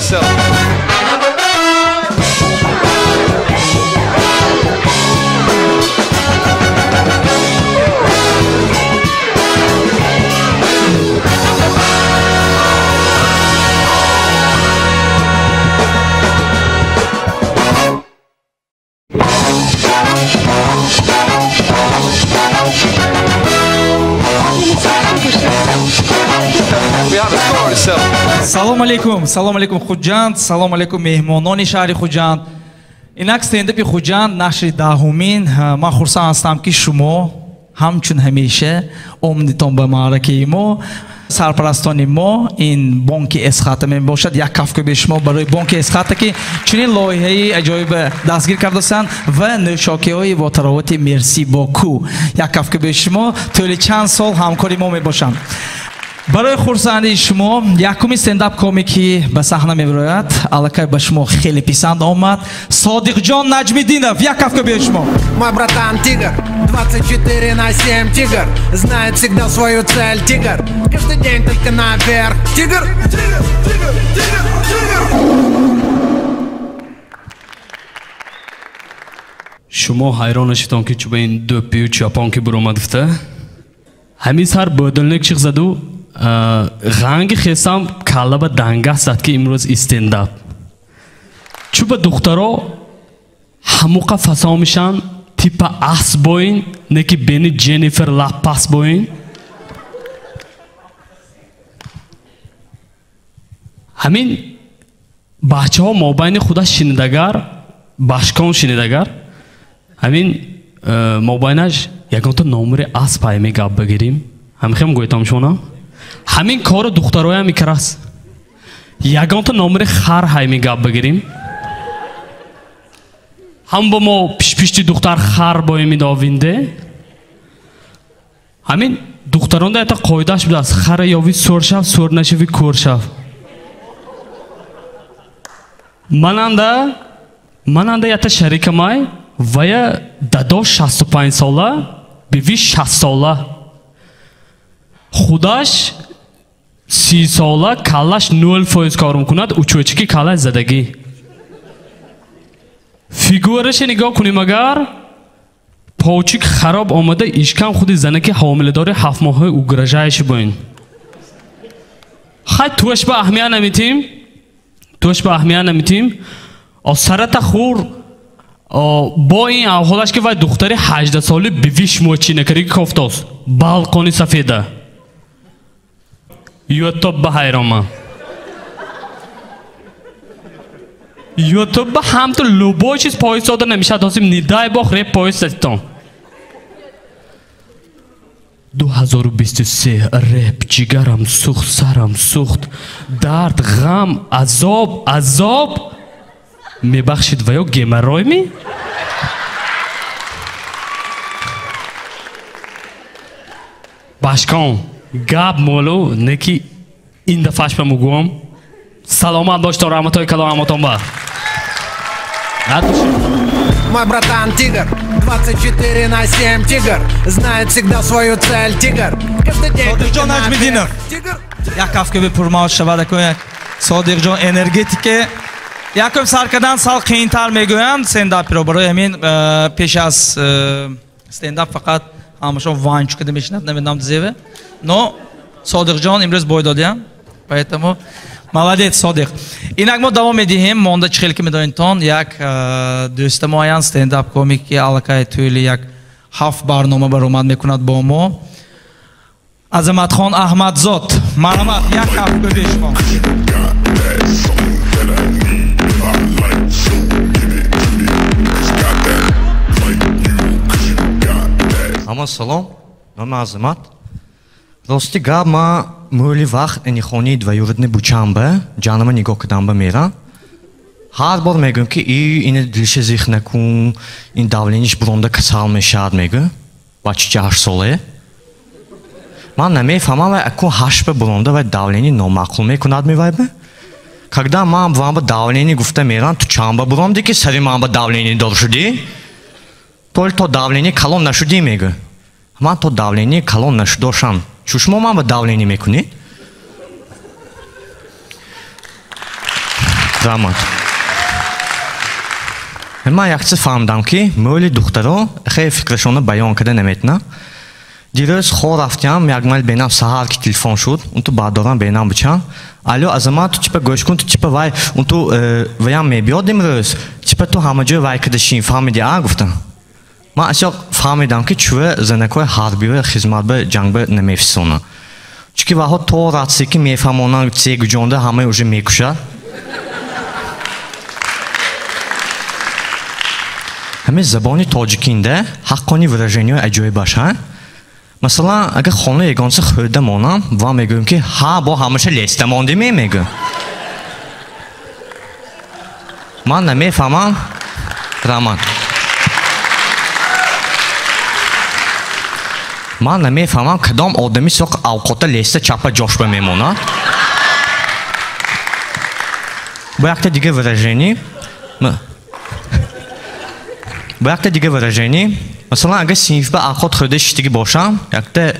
yourself. Салом алейкум Хуҷанд, салом алейкум меҳмонони шаҳри Хуҷанд. Инак стендапи Хуҷанд нашри даҳумин. Ман хурсанд ҳастам ки шумо ҳамчун ҳамеша омадитон ба маъракаи мо. Сарпарастони мо ин бонки Эсхата мебошад. Як кафка be шумо барои бонки Эсхата ки чунин лоиҳаи аҷоиб дастгир кардастанд ва нӯшокиҳои вотаровати Мерси Боку. Як кафка be шумо тӯли чанд сол ҳамкори мо мебошанд. برای خورسندی شما یکمی استنداپ کمیکی به صحنه میبراید. الکی به شما خیلی پسند آمد. صادق جان نجمیدینов. یک کفکه به شما. Мой братан тигр, 24/7 тигр, знает всегда свою цель тигр, каждый день только наверх тигр, тигр, тигр, тигр, тигр. شما حیران شدید که چوب این دو پیو چاپان که برآمد گفته همین سر بدلنک چیز زدو غنگ خستم کلا به دنگه زد که امروز استنداپ چوب دخترها هموقع فسا میشن تیپ اس باین نکی بینی جنیفر لاپاس باین همین بچه ها مابین خدا شنیدگر باشکان شنیدگر همین مابینش یکان تو نمره اس پایمی گاب بگیریم همین گویتم شونا همین کار دخترای هم میکرست یکان تو نمره خر هایمی گاب بگیریم هم با ما پیشتی دختر خر باید میداوینده همین دختران ده تا قایدش بود از خر یاوی سر شف سر نشوی کور شف مننده یه تا شریک مای و یا دادا 65 ساله بیوی 60 ساله خودش 30 ساله کلش 0% کار میکند اوچوچی که کلش زدگی فیگورش نگاه کنیم اگر پاوچیک خراب آمده ایشکم خودی زنه که حامله داره 7 ماه او گرجایش باین خیلی توش به اهمیه نمیتیم از سرت خور با این احوالش که وای دختری 18 ساله بیویش موچی نکری کفتاست بالکانی سفیده یوتیوب به حیرامه یوتیوب هم تو لوبای چیز پایست داده نمیشه داشتیم ندای باخ ریپ پایست دستان 2023 ریپ جگرم سوخت سرم سوخت درد غم عذاب میبخشید و یا گیمرای می؟ باشکان گاب مولو نکی این دفعش به مگوام سلامت داشت و رحمت های کلام همتون با Мой братан тигр, 24/7 тигр, знает всегда свою цель тигр, каждый день только наверх тигр. Як кафка be purmaosh shavada ko'yak. Sodiq jon energetike яком сар кардан сал қиинтар мегӯянд стендапиро барои ҳамин пеш аз стендап фақат ҳамашон ванч када мешинад намедонам зеве но Содиқ ҷон имрӯз бой додиям поэтому молодец Содиқ. Инак мо давом медиҳем монда 40 минутон як дӯста моян стендап комик ки аллакай тӯли як 7 барнома баромад мекунад бо мо Азаматхон Аҳмадзод марҳамат як кафка be шумо Ама салом, номи Азамат. Рости гап ма мӯли вақт энихони двоюродни бучанба, ҷанама нигоҳ кардам ба мера. Ҳар бор мегӯям ки ин дилша зих накун, ин давлениш буронда касал мешавад мегӯ. Бача 8 соле. Ман намефаҳмам вай акун 8 ба буронда вай давлени номаъқул мекунад мевай ба. Когда ман вам ба давлени гуфта мерам, ту чанд ба буронди ки сари ман ба давлени дор шудӣ? То давление калон нашуди мегӯ. Ман то давление калон нашудошам. Чӯ шумо ман ба давление мекунед? Rahmat. من یکچه فهمیدم که مولی دخترها خیلی فکرشون بیان کرده نمیتونه. دیروز خور رفتیم یک مال بینم سهار که تلفن شد اون تو بعد دارم بینم بچم الو ازما تو چیپا گوش کن تو چیپا وای اون تو ویام میبیاد امروز چیپا تو همه جای وای کردشین فهمیدی گفتم من اشیا فهمیدم که چوه زنکوی حربی و خدمت به جنگ به نمیفسونه چون وقتی تو راتسی که میفهمونن چه گوجونده همه اوج میکشه همه زبانی تاجیکینده حقانی выражение عجیب باشه مثلا اگه خانه یگانسه خورده مانم و میگم که ها با همشه لیسته مانده میگم من نمیفهمم رحمت من نمیفهمم کدام آدمی سوق اوقات لیسته چپا جاش بمیمونه با یک دیگه выражение مثلا اگه سینف به اخواد خورده شتیگی باشم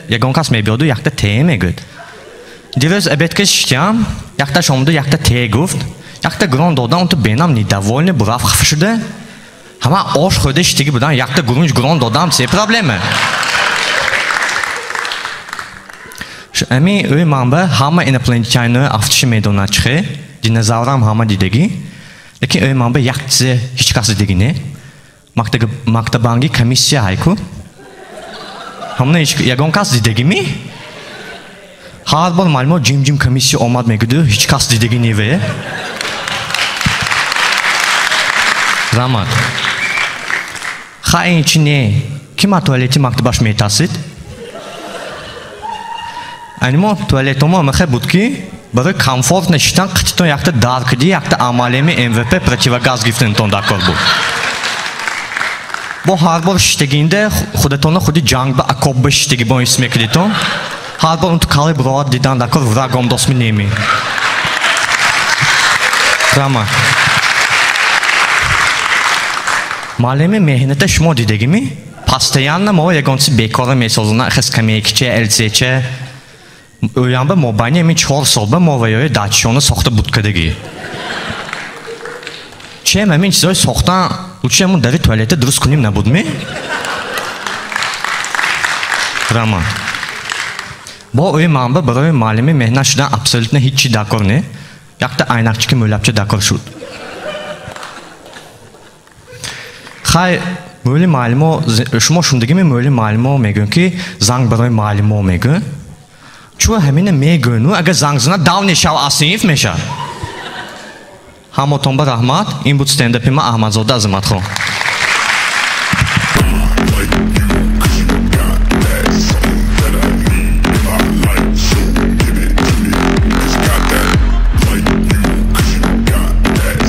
یکان کس میبیاد و یکتا ته میگود دیروز ابید که شتیم یکتا شامده یکتا ته گفت یکتا گران دادن اون تو بینم نیدوالنه براف خفه شده همه آش خورده شتیگی بودن یکتا گران دادم چه پرابلمه امی اوی منبه همه اینپلانتیانو افتش میدونه چخه دینозاورم همه دیدگی لیکن اوی منبه یک چیز هیچ کس دیدگی نه مکتبانگی کمیسیا هایکو همون یکان کس دیدگی می هر بار معلومات جیم کمیسیا آمد میگه هیچ کس دیدگی نیوه رحمت خواهی چی نه کی ما توالتی مکتباش میتاسید انیما توالت ما مخه بود که برای کامفورت نشیدن قطعتون یکتا دار کردی یکتا عمالیمی MVP противогаз گفتنتون دکار بود با هر بار شتگینده خودتون خودی جنگ با اکوب شتگی با اسم کردیتون هر بار اون تو کالی برات دیدن دکار ورگام دوست می نیمی رحمت معلم مهنت شما دیدگی می پاستیان ما یگانسی بیکاره میسازونه خس کمیکچه الچه اویان به موبایل می 4 سال به موبایل داچشون ساخته بود کردگی چه همین چیزای ساختن اوچه همون در توالت درست کنیم نبود می؟ رحمت با اوی منبع برای معلمی مهنت شدن ابسولوتن هیچی دکار نه یکتا aynakçı که مولبچه دکار شد خیلی مولی معلمو شما شوندگی می مولی معلمو میگن که زنگ برای معلمو میگن چون همینه میگن و اگه زنگ زنه داونی شو آسیف میشه هموتون به رحمت این بود ستندپی ما احمدزاده عظمت خان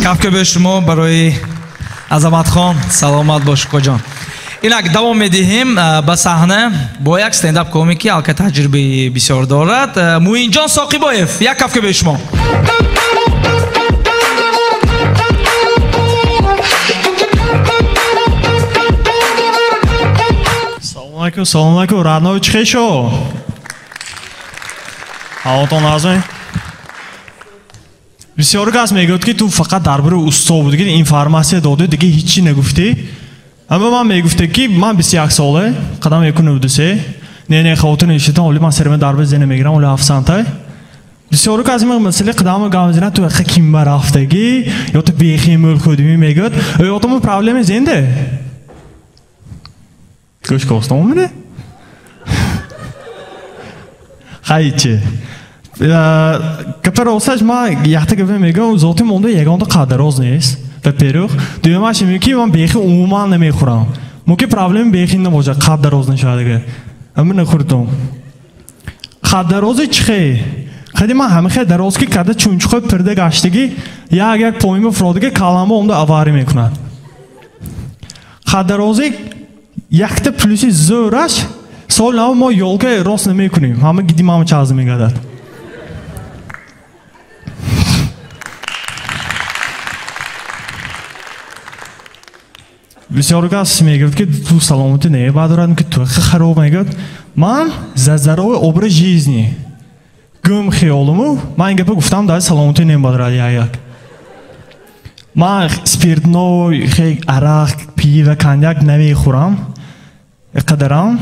کفکه به شما برای عظمت خان سلامت باش کجان اینک دوام میدهیم به صحنه با یک استنداپ کمیکی البته تجربه بسیار دارد موین جان ساقیبایف یک کفکه به شما سلام علیکم رادناوی چی شو هواتون نازم بسیار کس میگوید که تو فقط درباره اوستا بود که اینفورماسیون داده دیگه هیچی نگفتی اما من میگفته که من 21 ساله قدم یکون نودسه نه خاطر نشیدم ولی من سرم درباره زنه میگیرم ولی 7 سانته بسیار کس میگه مثلا قدم گامزنه تو خکیم برافتگی یا تو بیخیمول خودی میگوید یا تو پرابلم زنده گوش کاستم منه خیلی کپر اوساج ما یخته گفته میگم ذاتی مونده یگان تو قدراز نیست و پیروخ دوماش میگه که من بیخی عموما نمیخورم ممکن پرابلم بیخی نباشه قدراز نشه دیگه اما نخوردم قدراز چخه خیلی من همه خیلی دراز که کده چونچخوی پرده گشتگی یک پویم فرادگی کلمه اونده اواری میکنن قدرازی یکتا پلیسی زورش سال نو ما یولکه راست نمیکنیم همه گیدیم همه چه از میگدد بسیار کس میگفت که تو سلامتی نه بعد که تو خراب میگفت من زرزرای عبر جیزنی گم خیالمو من این گفته گفتم در سلامتی نه بعد یک من سپیرتنو خیلی عراق پی و کنیاک نمیخورم اقدرم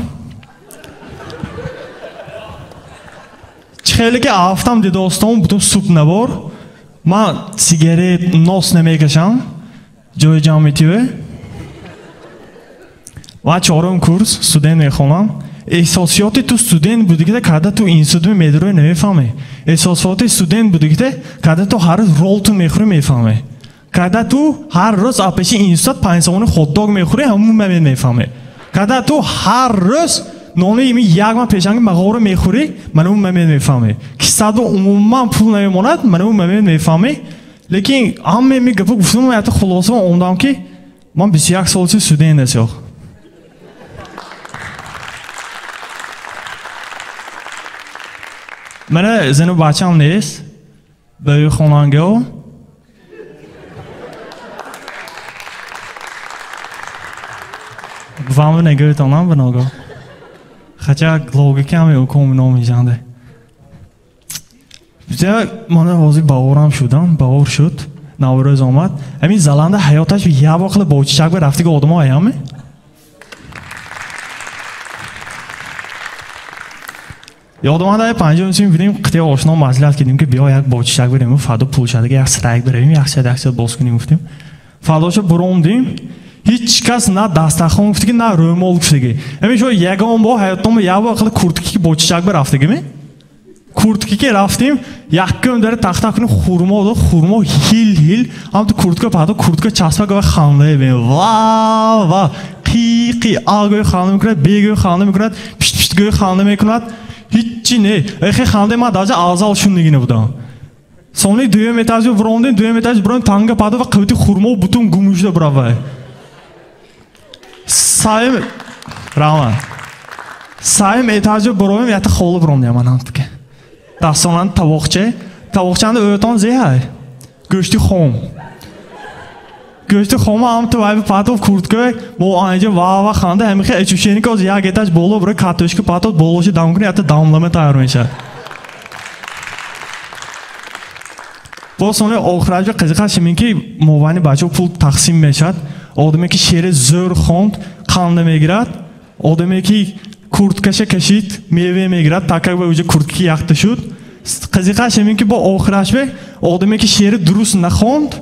خیلی که آفتم دی دوستم بودم سوپ نبار من سیگارت نوس نمیکشم جای جامعیتیه و چهارم کورس استودنت میخونم احساسیاتی تو استودنت بودی که کادا تو اینستیتوت میدروی نمیفهمی احساساتی استودنت بودی که کادا تو هر رول تو میخوری میفهمی کادا تو هر روز آپش اینستیتوت 5 سومون خود دوگ میخوری همون میفهمی کادا تو هر روز نونی می یک ما پیشنگ مغور میخوری من اون میفهمی که صد عموما پول نمیموند من اون میفهمی لیکن هم میگه گفتم من خلاصه اوندم که من 21 سال استودنت هستم من زن و بچه هم نیست به خونانگو بفهمه نگه تانم به نگاه خچه لوگیکی همه اوکم نمیجنده بسیار من وازی باورم شدم باور شد نوروز آمد همین زلنده حیاتش یه باقل با چیچک به رفتی که آدم ها ایامه یادم آمده پنجم سیم بودیم قطعه آشنا مصلحت کردیم که بیا یک باچشک بریم و فدا پول شده که یک سترک بریم یک سد باز کنیم گفتیم فداشو بروندیم هیچ کس نه دستخوان گفته که نه رومال گفته که همین شو یگان با حیاتم یه وقت کورتکی که باچشک برفته که می کورتکی که رفتیم یک کم داره تخت کنیم خورما هیل هم تو کورتکا پادا کورتکا چسبه گوه خانده بیم وا قیقی آگوی خانده میکند بیگوی خانده میکند پشت گوی خانده میکند هیچی نه خیلی خانده ما داده آزالشون نگی نبودم سونی دویم اتاجو بروندیم دویم اتاج برون تانگا پادا و قویتی خورما و بوتون گموشده براوه سایم اتاجو برویم یه تا خوله بروندیم من هم که دستانان تاوخچه هنده اویتان زی های گوشتی خوم هم تو وای پاتو کورتکه با آنجا وا خانده همیشه اچوشینی که از یک اتاج بالا برای کاتوشک پاتو بالاشی دام کنی حتی داملمه تیار میشه با سونه آخرش قضیه شمین که موانی بچه پول تقسیم میشد آدمی که شیر زور خوند خانده میگیرد آدمی که کورتکش کشید میوه میگیرد تاکه به وجه کورتکی یخته شد قضیه شمین که با آخرش به آدمی که شیر درست نخوند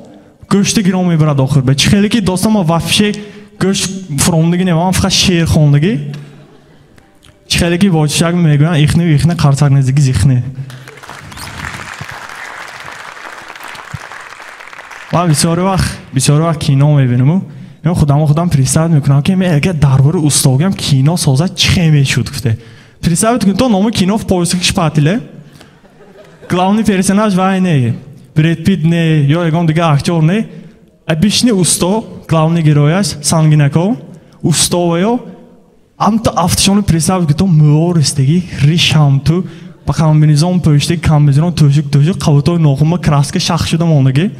گوشت گیرام میبرد آخر به چه خیلی که دوستم ما وفشه گوشت فروندگی نمیم فقط شیر خوندگی چه خیلی که واجشک میگوین ایخنه قرصک نزدیکی زیخنه من بسیار وقت کینو میبینم من خودم پریستاد میکنم که من اگه درباره استاگم کینو سازه چه میشود گفته پریستاد میکنم تو نام کینو в поисках шпателя главный персонаж войны Бред Питт не, я егон дига актер не, обычный усто, главный герой есть, Сангинаков, устовое, амто автошоны представь, что морстеги, ришамту, по комбинезон пошти, комбинезон тожик, кавутой нохума краска шахшуда мондаги,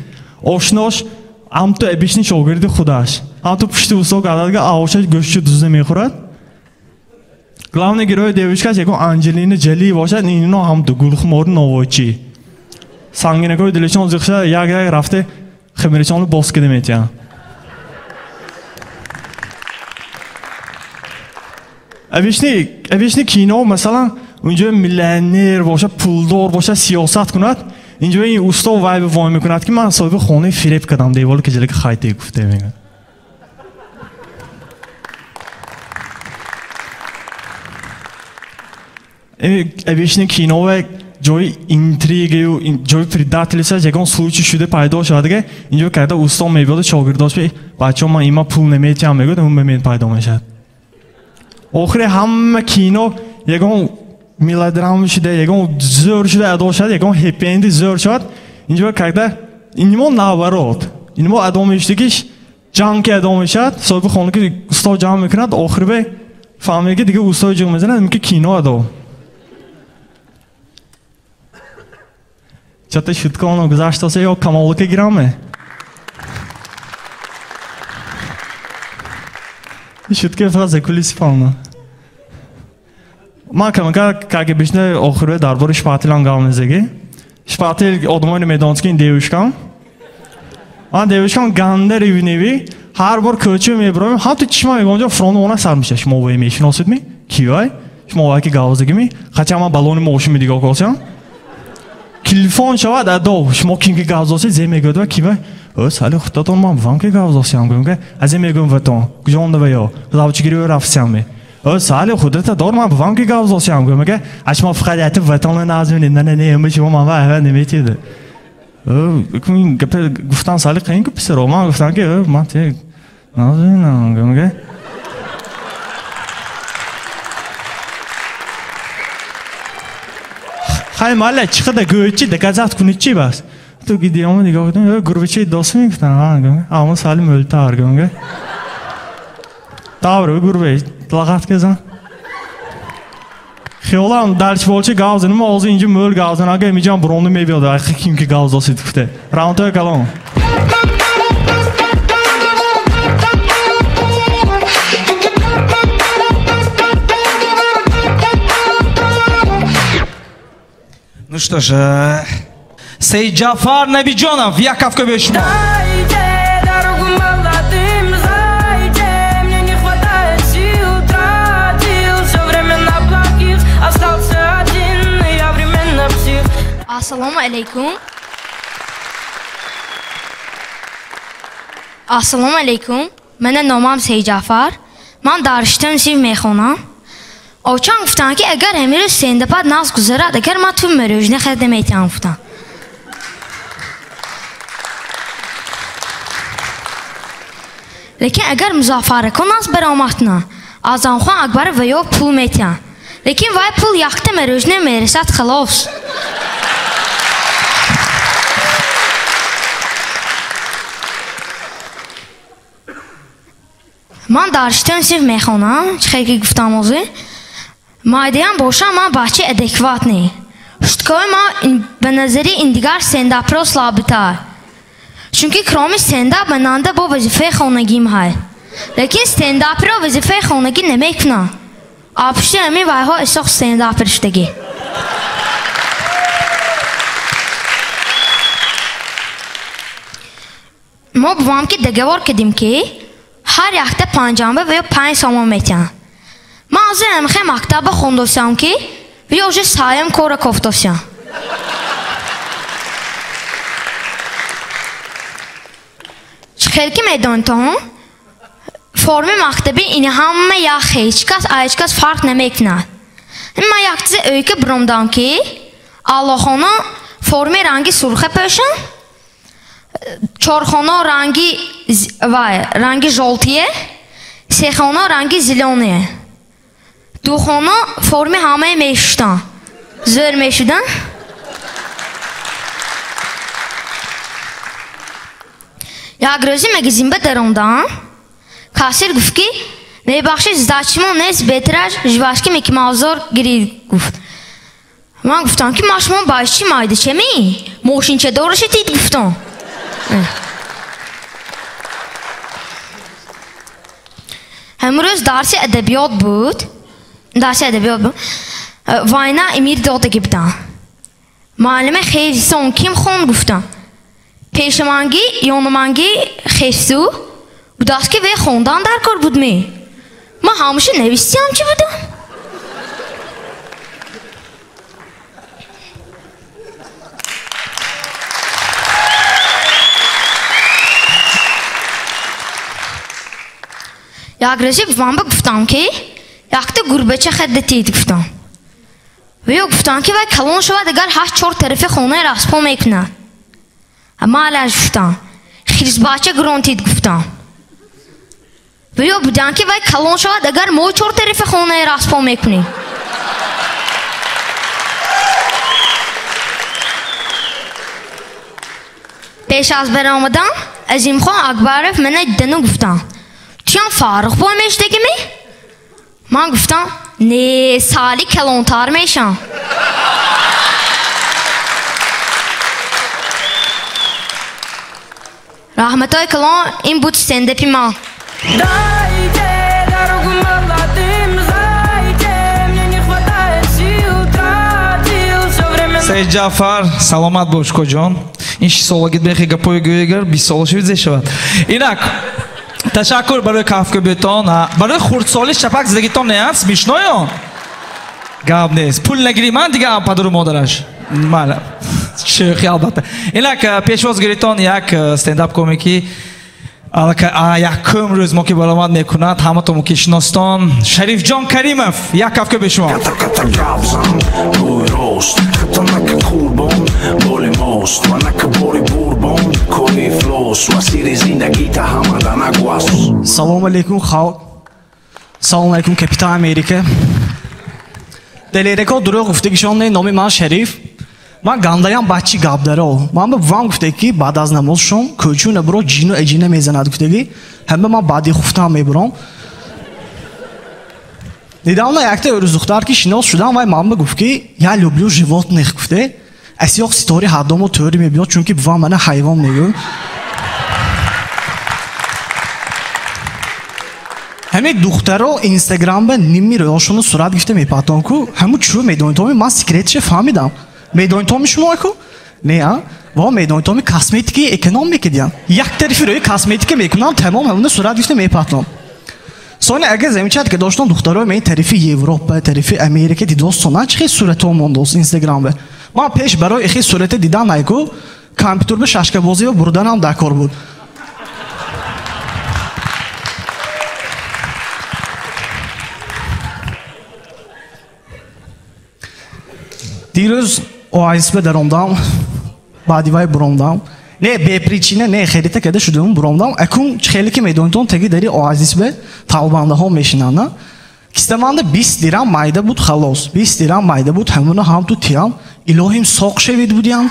ошнош, амто обычный шогирди худаш, амто пошти усто гададга аошаш гӯшту дузда мехӯрад. Главный герой девушка егон Анджелина Джоли бошад, ино амто гулхмор новочи. Сангинаков дилишон зихша як рафте химиричонро боз кида метиҳам. Обычный кино масалан унҷо миллионер боша, пулдор боша, сиёсат кунад, инҷо ин усто вайб вой мекунад ки ман соҳиби хонаи фиреб кардам, девори киҷалаки хайте гуфте мегӯяд. Обычный кино جای اینتریگی و جای پرداختلیش از یکان سوچی شده پیدا شده که اینجا کرده استاد میبود شاگرداش به بچه من ایما پول نمیتیم میگه اون بمید پیدا میشد آخری همه کینو یکان میلودرام شده یکان زور شده ادا شد یکان هپی اندی زور شد اینجا کرده اینما نوارد اینما ادا میشدگیش جنگ که ادا میشد صاحب خانه که استاد جمع میکند آخری به فهمیده که دیگه استاد جمع میزنه میگه کینو ادا Чата шутка оно гзашта се ја камалке граме. Шутка фраза кулис фална. Ма как бишне охире дарбори шпателан гавнезеги. Шпател одмони медонскин девушкам. من девушкам ганда ревнивый, har bor ko'cha me'broyim, hatto chishma megonja front sarmish. Shimo voy meshinosidmi? Kivay? Shimo voy ki gavzigimi? Qachon men balonimni o'shimni digo ko'rsam? Telefon shavad ado, shimo kimga gavzosi zemegod va kivay? O'z hali xuddaton men vam ki gavzosi ham gumga. Azemegum vaton, jonda va yo. Zavchigiri rafsami. O'z hali xuddata dor men vam ki gavzosi ham gumga. Ashmo faqat aytib vatonning nazmini ne yemish va va nemetidi. گفتن سالی قیم که پسر رومان گفتن که من تیک نازینم گمگه خیلی ماله چقدر گویچی دکازات کنی چی بس تو گیدیامو نگاه کردم گروهچه دوست میگفتن گمگه اما سالی ملتار گمگه تابر گروه لغت کزن خیالم درش bolchi gavzini o'zi inji mo'l gavzini aga emijon bronni mevyodi axir kimki gavz olsa dikte raundga kalon Ну что ж, Сейджафар Набиджонов, Яковка Бешмо. Assalomu alaykum. Assalomu alaykum. Meni nomim Seyjafar. Men darishtim siv mehxona. Ochang guftan ki agar hamir sendapad naz guzarad agar man tu merojne khadam aytam guftan. Lekin agar muzaffar kon naz baramatna azam khan akbar va yo pul metan. Lekin vay pul yaxta merojne meresat khalos. من داشتم صرف میخونم چه که گفتم اوزه مایدیم باشم من بچه ادکوات نی شتکوی ما به نظری این دیگر سنداپ رو سلابتر چونکه کرامی سنداپ منانده با وظیفه خونگیم های لیکن سنداپ رو وظیفه خونگی نمیکنم آپشتی امی وای ها اساق سنداپ رشتگی ما بوام که دگوار کدیم که هر یخته پنجانبه و یا 5 سامان میتین من از این امخه مکتب خوندوسیم که و یا اوجه سایم کور کفتوسیم خیلی میدونتون فرم مکتبی این همه یا هیچ کس فرق نمیکنه من یکتیز öykü برمدم که Allah'ına فرمی رنگی سرخه پشن چارخانا رنگی جلتیه سهخانا رنگی زیلونیه دوخانا فرمی همه میشتن زور میشدن یک روزی مگزین بدرمدم کاسیر گفت که میبخشی زداچیمون نیست بهترش جواشکی میکی مازور گرید گفت من گفتم که ماشمون بایشی مایده چه می؟ موشین چه دورشی تید گفتم امروز درس ادبیات بود واینا امیر داده گفتم معلم خیلی سون کیم خون گفتم پیشمانگی یونمانگی خیستو bu ders ki ve xondan dar kar bud me ma hamışı nevistiyam ki budum ya agresif vamba guftam ki yakta gurbeçe xeddetiydi guftam ve yo guftam ki ve kalon şova degar haş çor tarafe xonaya raspo mekna ama alaj guftam خیزباچه گرانتید گفتم ویو بودن که وای کلان شود اگر ما چور طرف خونه راست پا میکنیم پیش از برآمدن عظیم خان اکبرف من دنو گفتم چیان فارغ پا میشته می؟ من گفتم نه سالی کلانتر میشم Rahmetoy Kalon این بود stand-upی ما Сейд Джафар, саломат бош коҷон. این 6 سالگیت بخی گپای گویگر 20 سال شوید زی شود. اینک تشکر برای کافکوبتان. برای خردسالی شپک زدگیتان نیست میشنایان. گاب نیست. پول نگیری من دیگه پدر و مادرش. مالا شیخی البته. اینک پیشوازگیریتان یک استنداپ کمکی یکم روز ما که برآمد میکند همه تو که شناستان شریف جان کریمов یک کافکه به شما. سلام علیکم خالق. سلام علیکم کپیتان امریکا. دلیرکو دروغ گفتگیشون نامی من شریف. من گندایم بچی گاب داره. من به وام گفتگی بعد از نماز شام کوچون برو جینو اجینه میزند گفتگی. همه من بعدی گفتم میبرم. دیدم نه یکتا روز دختر کی شناس شدم و من گفت که یا لوبلو живот نخفته. اسیاق ستوری هردومو توری میبینم چون که وام من حیوان میگم. همه دخترها اینستاگرام به نیمی رویاشونو صورت گرفته میپاتن کو همون چو میدونید تو من سیکرتش فهمیدم. میدونید تو میشمو کو نه و میدونید تو می کاسمتیکی اکونومیک دیدم یک طرفی روی کاسمتیک میکنم تمام همون صورت گرفته میپاتن. sonra اگه زمینچات که داشتن دخترها می طرفی اروپا طرفی امریکا دیدوستون چه صورت موندوس اینستاگرام به ما پیش برای اخی صورت دیدن نایکو کامپیوتر به شاشکه بازی و بردن هم دکار بود. دیروز اوایس به درامدام بادیوای برامدام نه به پریچینه نه خریده کده شدم برامدام اکون خیلی که میدونتون تگی داری اوایس به تالبانده ها میشینن نه کیستمانده 20 دیرام مایده بود خلاص 20 دیرام مایده بود همون هم تو تیام الهیم ساق شوید بودیم.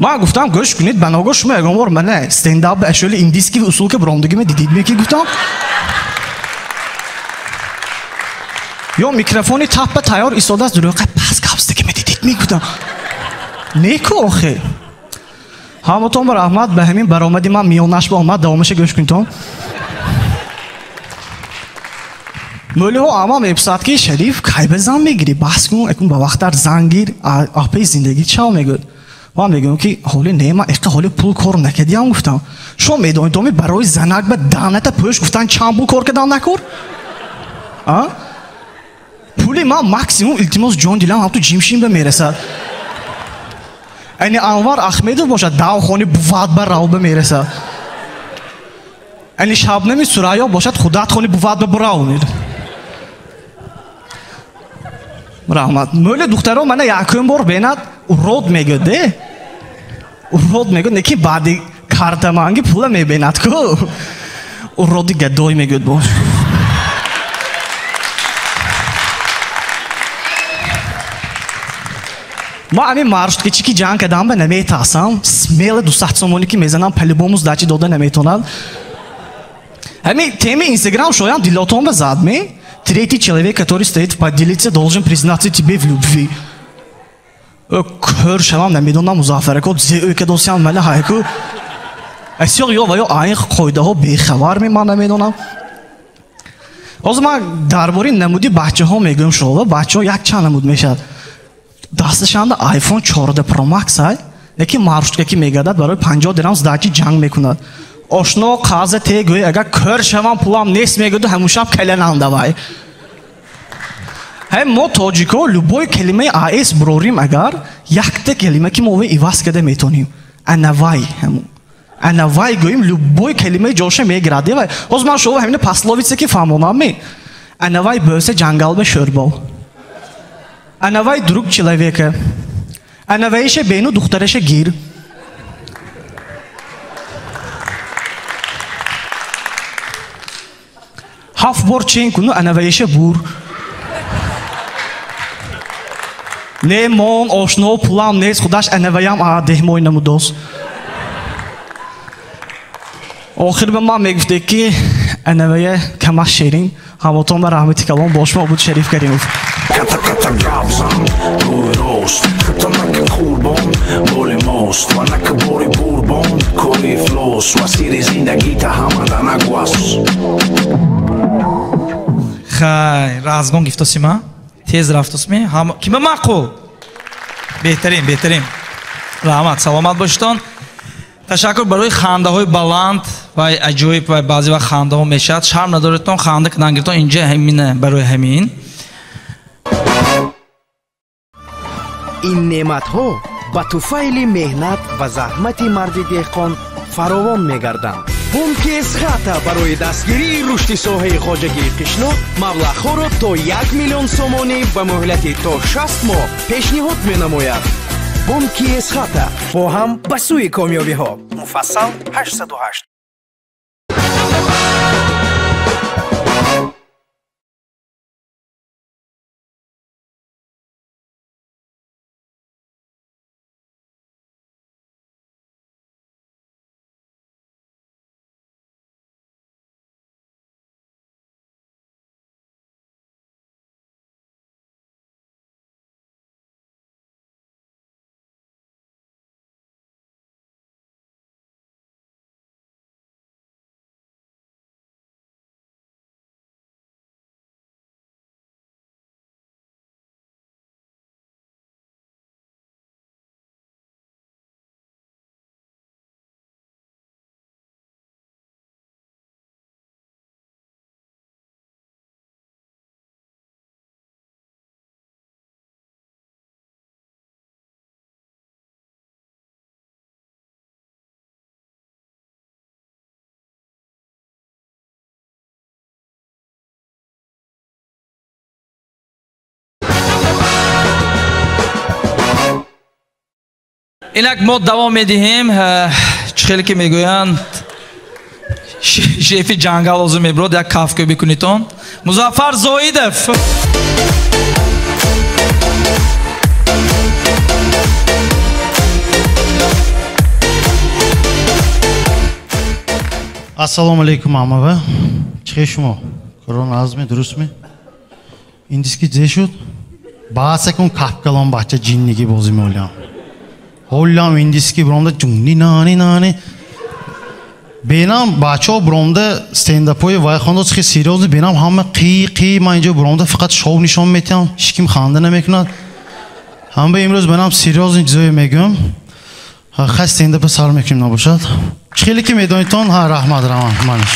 ما گفتم گوش کنید بناگوش میگم ور من استنداپ اشولی اندیسکی اصول که برامدگی می دیدید میکی گفتم یا میکروفونی تاپ تایار ایستاده است دروغ پس کابسته که میدیدید میگفتم نیکو آخه همتون بر رحمت به همین برآمدی من میونش با اومد دوامش گوش کنید. مولی ها اما میپسد که شریف کی به زن میگیری بس کن اکون با وقت در زنگیر آپی زندگی چه میگود ما میگم که حالی نه من اخت حالی پول کار نکردیم گفتم شما میدونید تو می برای زنک به دانت پوش گفتن چند پول کار کردن نکر پولی ما ماکسیموم التماس جان دیلم هم تو جیمشین به میرسد. اینی انوار احمدو باشد داوخانی بواد بر راو به میرسد. اینی شبنمی سرایا باشد خودت خانی بواد به براو میره. رحمت مولی دخترها من یکم بار بیند رود میگده رود میگد نکی بعدی کارت مانگی پول میبیند کو رودی گدای میگد باش. ما همین مارشت که چیکی جان کدام به نمیتاسم سمیل دوست سومونی که میزنم پلیبوموس داچی دوده نمیتونن همین تеми инстаграм шоям дилотон به задме третий человек который стоит в поделиться должен признаться тебе в любви көр шавам намедонам музаффар код зе که دوستم من هایکو اسیق یا و یا این قاعده ها بیخبر من نمیدونم. از ما درباره نمودی بچه ها میگم شما بچه ها یک چند نمود میشد دستشان آیفون 14 پرو مکس های یکی مارشت که میگردد برای 50 درام زداچی جنگ میکند آشنا قاضی تگوی اگر کر شوم پولم نیست میگه همون شب کلنم دوای هم ما تاجیکا لبوی کلمه آیس بروریم اگر یک تا کلمه که ما ایواز کده میتونیم انوای همون انوای گویم لبوی کلمه جوشه میگرده و از من شما همین پاسلویتسه که فهمونم می انوای بوسه جنگال به شربو انوای دروغ человека انوایش بینو دخترش گیر هفت بار چین کنو انوایش بور نه من آشنا پولم نیست خودش انوایم عاده موی نموداست آخر به من میگفته که انوای کمش شیرین هموطن به رحمتی کلام باش ما بود شریف کریموف Kata kata gabzan, boi rost Kata nakken خوrbon, boli most Va nakke bori bourbon, koli floss Wasiri zindagi ta hamadan agwas خیر رازگون گفتاسیما تیز رفتاسمی هم کیم معقول بهترین раҳмат, саломат бошитон. ташаккур барои хандаҳои баланд ва аҷоиб ва баъзе вақт хандаҳо мешавад. шарм надоретон ханда кунан гиртон инҷа ҳамина барои ҳамин. ин неъматҳо ба туфайли меҳнат ва заҳмати марди деҳқон фаровон мегарданд. Бонкес хата барои дастгирии рушди соҳаи хоҷагии қишлоқ маблағҳоро то 1 миллион сомонӣ ба муҳлати то 6 моҳ пешниҳод менамояд. Бонкес хата бо ҳам ба сӯи комёбиҳо. муфассал 808. инак мо давом медиҳем. чӣ хеле ки мегӯянд шефи ҷангал озу мебурод. як кафкӯбӣ кунитон. Музаффар Зоидов. ассалому алейкум амава. чӣ шумо? корон азми дурустми? индиски зе шуд? баъса кун кафкалон бача ҷиннигӣ бозӣ меолям. ҳоллам индиски бромда ҷунни нани нани. бенам бачаҳо бромда стендапҳои вай хондо хи сериозни бенам ҳама қӣ ман инҷо бромда фақат шов нишон метиҳам. ҳеҷким ханда намекунад. ҳама имрӯз бенам сериозни чизое мегӯям. хай стендапа сар мекунем набошад. чӣ хеле ки медонитон раҳмат маниш.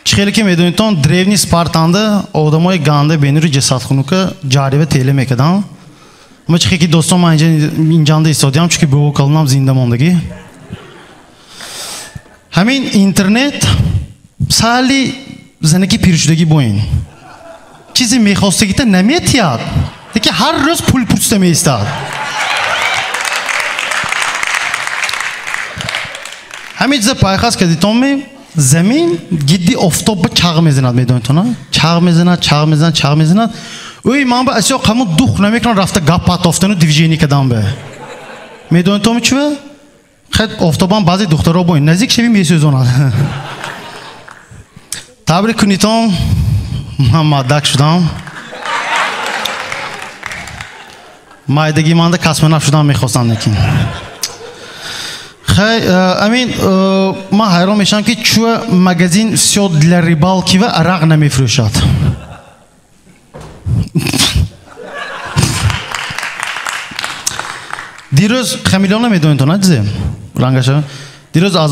чӣ хеле ки медонитон древни спартанда одамои ганда бенируи ҷасадхунука ҷариве теле мекарданд. ама чӣ хеле ки достон ман инҷанда истодиам чунки бо калонам зинда мондагӣ. ҳамин интернет саҳли занаки пиршудагӣ бо ин чизе мехостагита наметиҳад, лекин ҳар рӯз пул пурсида меистад. ҳамин чиза пайхас кардитонми замин гидди офтоба чағ мезанад. медонитона чағ мезанад. ӯй ман ба асё ҳамун дух намекунам рафта гап патофтану движение кадан бе. медонитоми чӣ бе? хед офтобан баъзе духтаро бо ин наздик шави месӯзонад. табрик кунитон ман маддак шудам. майдагӣ манда касбнаф шудам мехостам лекин. хай амин ман ҳайрон мешавам ки чӯ магазин всё для рибалки ва арақ намефурӯшад. дирӯз хамилён намедонитон аҷзе рангаша. дирӯз аз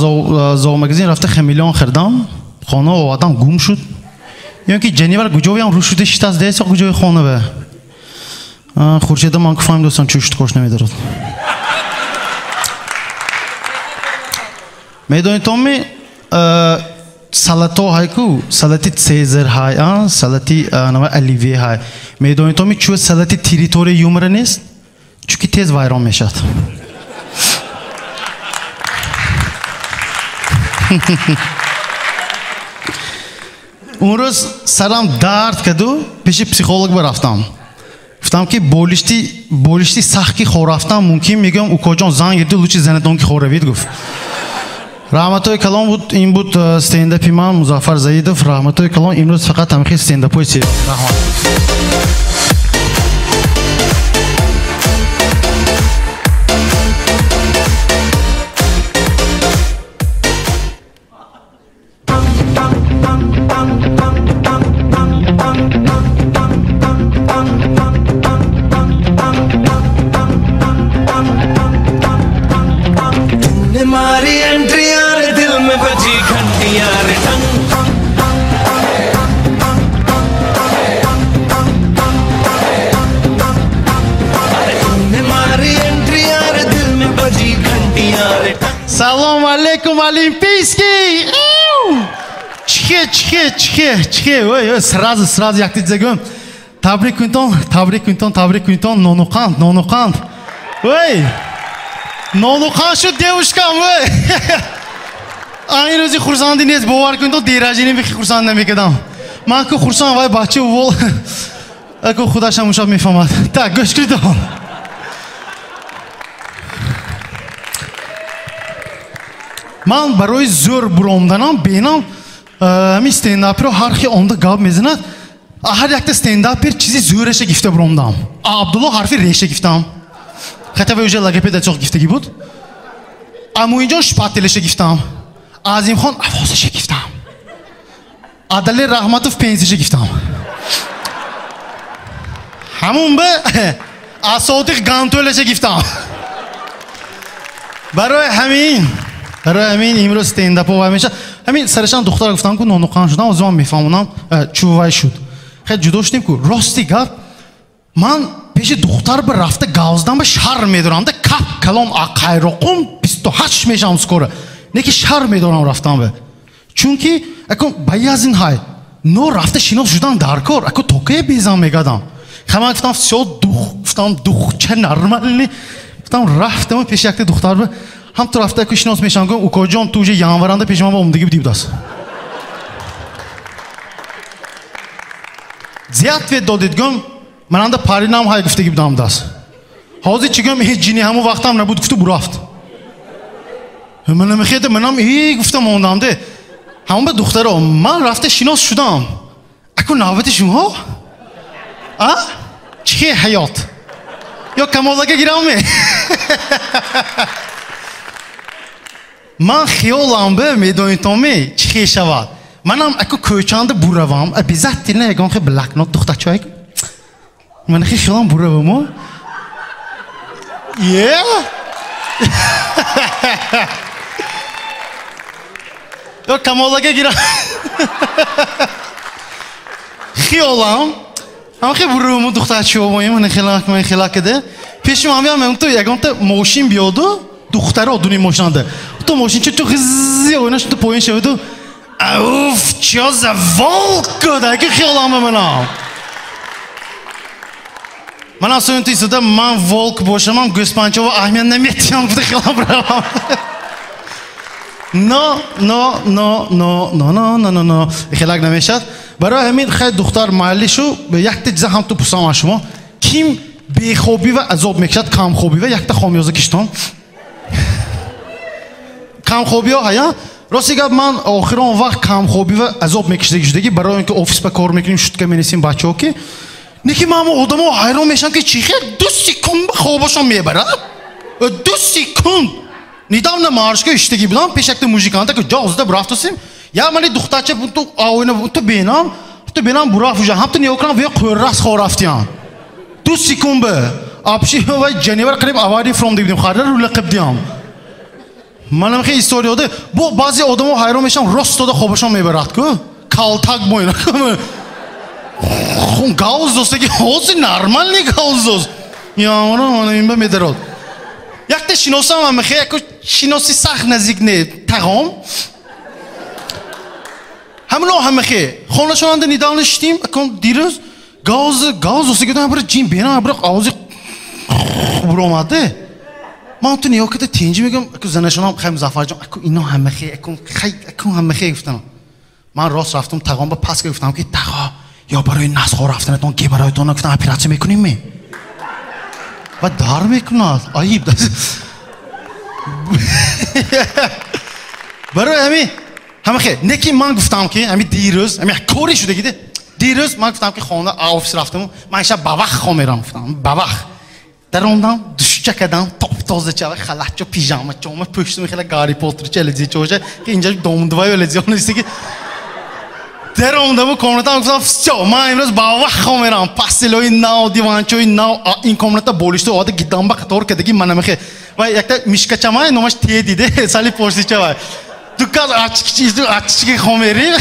зоомагазин рафта хамилён хардам. хона овардам гум шуд. ё ки ҷанивар куҷоям рӯ шуда шитаст десо куҷои хона бе. хуршеда ман куфаҳм достон чӯ шуд кош намедорад. медонитонми салато ҳайку салати цезар ҳай салати оливье ҳай. медонитонми чӯ салати территория юмра нест? чунки тез вайрон мешавад. اون روز سرم درد کردو پیش پسیخولوگ برفتم گفتم که بالشتی سخت که خور رفتم ممکن میگم او کجا زنگ گرفت لوچی زندان که خوروید گفت رحمتوی کلام بود این بود استنداپی من مظفر زایدوف رحمتوی کلام امروز فقط همین استنداپی سید رحمت Салом алейкум олимпийский. Чихе. Ой, сразу як дегем. Табрик кунтон, нонуқанд. Ой. Нонуқанд шуд девушкам, ой. Айн рӯзи хурсандӣ нест, бовар кунед то деражини бихи хурсанд намекардам. Ман ку хурсанд вай бача увол. Аку худашам ушаб мефаҳмад. Так, гӯш кунед. Ман барои зӯр буромданам бенам ҳамин стендапиро ҳар хел онда гап мезанад. Ҳар якта стендапер чизи зӯреша гифта буромдам. Абдулло ҳарфи реша гифтам. Хотя вай уже логопеда чоқ гифтагӣ буд. Амоинҷон шпателеша гифтам. Азимхон авозеша гифтам. Адале Раҳматов пенсиша гифтам. ҳамун ба Асодиқ гантӯлаша гифтам. барои ҳамин имрӯз стендапо вай меша. ҳамин сарашан духтар гуфтам ку нонуқан шудам, озимам мефаҳмонам чӯ вай шуд. хеле ҷудо шудем ку рости гап ман пеши духтар ба рафта гавздан ба шар медорам да кап калом ақайроқум 28 мешам скоро. Не ки шар медорам рафтам ба. Чунки акун баязин ҳай но рафта шинос шудан дар кор аку токае безам мегадам. Хаман гуфтам всё дух ча нормальни. Гуфтам рафтам пеши якта духтар ба ҳам ту рафта аку шинос мешам гум укоҷон ту уже январанда пеши ман ба умдагӣ будӣ будааст. зият вед додид гум мананда паринам ҳай гуфтагӣ будам даст. ҳозир чӣ гум ҳеҷ ҷини ҳамон вақтам набуд гуфту бурафт. Манам хеда манам гуфтам мондам де. ҳамон ба духтаро ман рафта шинос шудам. Аку навбати шумо? Чӣ ҳаёт? Ё камолага гирамме? Ман хиёлам ба медонитоме чӣ шавад. Манам аку кӯчанда буравам, обязательно ягон хе блакнот духтачоек. Ман хе хиёлам буравам. Ё камолага гирам. Хиёлам ҳамхе буравам духтачоем, ман хела каде. Пешим ҳамям то ягонта мошин биёду, духтаро дуни мошинанда. То мошин чӣ то ғиззи ойнаш то поин шаваду. Ауф, чё за волк? Даки хиёлам манам. Манам соин то истада ман волк бошамам, Гӯспанчова аҳамият наметиҳам гуфта хиёлам буравам. Но. Хелак намешад. Барои ҳамин хай духтар майли шу, якта чиза ҳам ту пурсам аз шумо. Ким бехобӣ ва азоб мекашад, камхобӣ ва якта хомёза киштам. Камхобиҳо ҳая? Рости гап ман охир он вақт камхобӣ ва азоб мекашидаги шудагӣ барои он ки офиспа кор мекунем, шутка менисим бачаҳо ки неки ман одамо ҳайрон мешам ки чӣ хел 2 секунд хобашон мебарад. 2 секунд. Недавно маршка иштагӣ будам, пеш якта мужиканта ки ҷозда бурафтусим. Я мани духтача ту ауина ту бенам бураф уже ҳам ту нигоҳ кунам вё қуррас хо рафтиян. 2 секунд ба апши ва ҷаневар қариб авари фромда будем харда рула қибдиям. Манам хе история ода бо баъзе одамо ҳайрон мешам рост дода хобашон мебарад ку калтак моина. Хун гауз достаги ҳозир нормальни гауз дост. Ямона ин ба медарад. Якта шиносам ам хе яко шиноси сахт наздик не тағом. ҳамин хе хонашонанда недавно шитим акон дирӯз гауз достаги дам бира ҷин бена бира авози буромаде. Ман ту нигоҳ карда тинҷӣ мегӯям аку занашонам хай Музаффарҷон аку ино ҳамахе аку ҳамахе гуфтам. Ман рост рафтам тағом ба паска гуфтам ки тағо ё барои насхо рафтанатон ки бароитон гуфтам оператсия мекунем ме. Ва дар мекунад аиб даст. Барои ҳамахе неки ман гуфтам ки ҳами дирӯз ҳами кори шудагӣ де. Дирӯз ман гуфтам ки хона офис рафтам ман шаб ба вақт хо мерам гуфтам ба вақт. Дарондам душча кардам тозача халатчо пижамачома пӯштам хела Гарри Поттерча ледзичоша ки инҷа домдвай ледзион исти ки дарондам комнатам гуфтам всё ман имрӯз ба вақт хо мерам пастелои нав диванчои нав ин комната болишто ода гиданба қатор кардаги манамахе ва якта мишкачамай номаш Теди де сали поштичава дуказ ачки хо мерим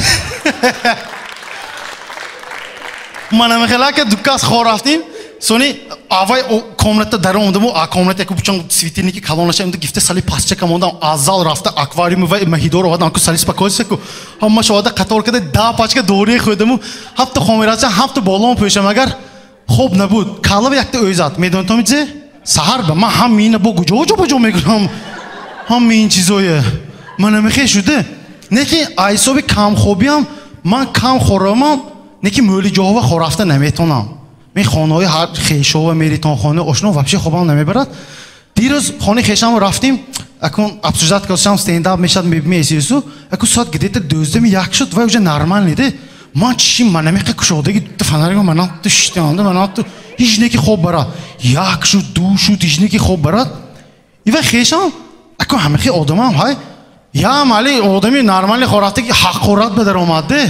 манамахе лака дуказ хо рафтим Сони авай комната дар ондам а комната ку пучан светильники калонаша инда гифте сали пасча камондам азал рафта аквариум ва маҳидор овардан ку сали спакойса ку ҳама шода қатор када да пачка дори ходаму ҳафта хомираcha ҳафта болон пӯшам агар хоб набуд калава якта o'zat медонтомидзе саҳар ба ман ҳамина бо гуҷо мегӯям ҳамин чизое мана мехе шуде неки айсоби камхобиам ман кам хорамам неки мӯли ҷоҳова хорафта наметонам мен хонаҳои ҳар хешова меритонхона ошно вообще хобам намебарад дирӯз хонаи хешам рафтим акун обсуждат кардам стендап мешад месису аку соат где-то 12 шуд ва уже нормальный де ман чишим ман намеқа кушодаги фонаригам манам ту штанда манам ту ҳеҷ неки хоб барад 1 шуд 2 шуд ҳеҷ неки хоб барад ива хешам аку ҳамахи одамам ҳай ям али одами нормальный хорафтаги ҳақорат ба даромад де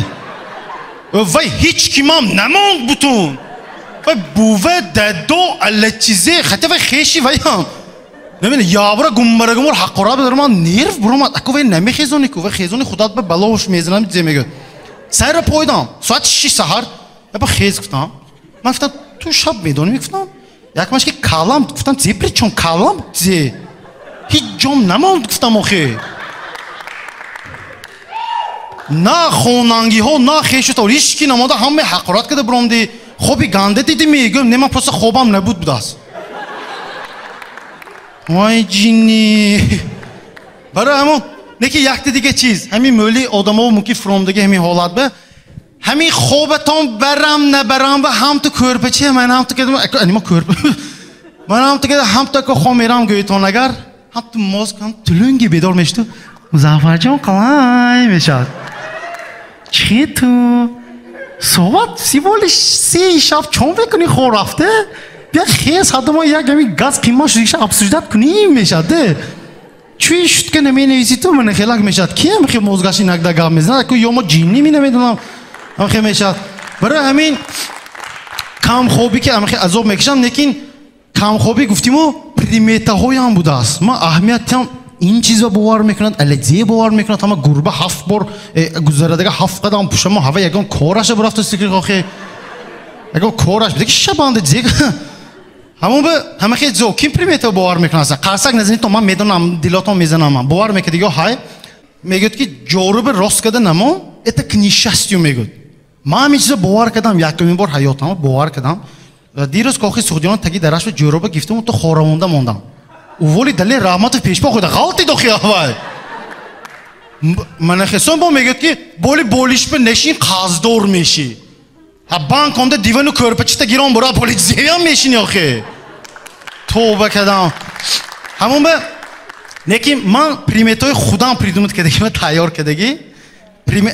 вай ҳеҷ кимам намонд бутун вай бува дадо аллачизе хата вай хеши ваям نمی‌دونی یابرا گمبرگمور حقارا بدارم من نرف برام اکو وی نمیخیزونی کو وی خیزونی خودت به بلاوش میزنم دیگه میگه سر را پایدم ساعت 6 سحر یا با خیز گفتم من گفتم تو شب میدونی میگفتم یک ماش که کلام گفتم زیپری چون کلام زی هیچ جام نماند گفتم آخه نه خونانگی ها نه خیشو تا هیچ کی نماده همه حقارت کرده برام دی خوبی گنده دیدی میگم نه من پس خوابم نبود بداست وای جینی برای همون نکی یکت دیگه چیز همین مولی آدم ها ممکن فرامدگی همین حالت به همین خوابتان برم نبرم و هم تو کرپچی من هم تو کدوم انیما کرپ من هم تو کدوم هم تو که خواب میرم گویتون اگر هم تو ماسک هم تلونگی بیدار میشتو مزفر جان قلای میشد چی تو صحبت سیبولش 3 شب چون بکنی خور رفته بیا خیز حتی ما یک گمی گاز قیماش ریشه ابسوجدت کنیم میشده چوی شد که نمی نویسی تو من خیلک میشد کیم خیلی موزگاشی نگده گام میزنه که یا ما جینی می نمیدونم هم خیلی میشد برای همین کم خوبی که هم خیلی عذاب میکشم لیکن کم خوبی گفتیم و پریمیته های هم بوده است ما اهمیت هم این چیزا باور میکنند الگزی باور میکنند همه گربه 7 بار گذردگه 7 قدم پوشم ما هوا یکان کارش برافت استیکر آخه یکان کارش بده که شبانده دیگه همون به همه خیلی زوکیم پریمیته باور میکنن اصلا قرصک نزنید تو من میدونم دیلاتون میزنم باور میکنه دیگه های میگه که جورب راست کده نمو ات کنیشستیو میگه من همین چیزا باور کردم یکمین بار حیاتم باور کردم دیروز کاخی سعودیان تگی درش به جورب گفتم تو خورمونده موندم ولی دلیل رحمت پیش پا خود غلطی دو خیابای من خسون با میگه که بولیش به نشین قازدار میشی بانک همده دیوانو کرپچیتا گیران برای پولیسی هم میشینی آخه توبه کردم همون به نکی من پریمیتای خودم پریدومت کردگی من تیار کردگی